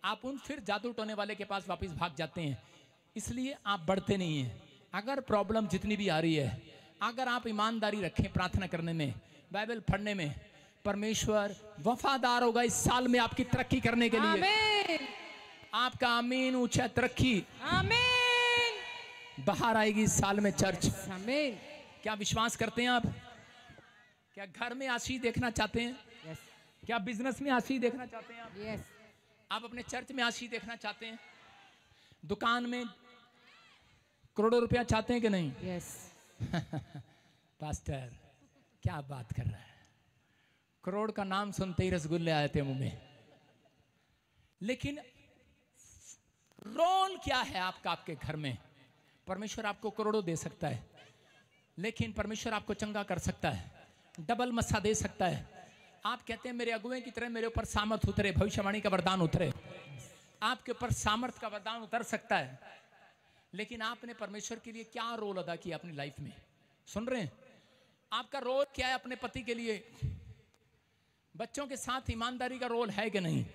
आप उन फिर जादू टोने वाले के पास वापस भाग जाते हैं, इसलिए आप बढ़ते नहीं हैं। अगर प्रॉब्लम जितनी भी आ रही है, अगर आप ईमानदारी रखें प्रार्थना करने में, बाइबल पढ़ने में, परमेश्वर वफादार होगा इस साल में आपकी तरक्की करने के लिए। आमीन। आपका आमीन ऊंचा तरक्की आमीन। बाहर आएगी इस साल में चर्च। आमीन। क्या विश्वास करते हैं आप? क्या घर में आशीष देखना चाहते हैं? यस। क्या बिजनेस में आशीष देखना चाहते हैं आप? यस। आप अपने चर्च में आशीष देखना चाहते हैं? दुकान में करोड़ों रुपया चाहते हैं कि नहीं? यस। पास्टर क्या बात कर रहा है, करोड़ का नाम सुनते ही रसगुल्ले आए थे मुंह में। लेकिन रोल क्या है आपका आपके घर में? परमेश्वर आपको करोड़ों दे सकता है, लेकिन परमेश्वर आपको चंगा कर सकता है, डबल मस्सा दे सकता है। आप कहते हैं मेरे अगुए की तरह मेरे ऊपर सामर्थ उतरे, भविष्यवाणी का वरदान उतरे। आपके ऊपर सामर्थ का वरदान उतर सकता है, लेकिन आपने परमेश्वर के लिए क्या रोल अदा किया अपनी लाइफ में? सुन रहे हैं? आपका रोल क्या है अपने पति के लिए? बच्चों के साथ ईमानदारी का रोल है कि नहीं?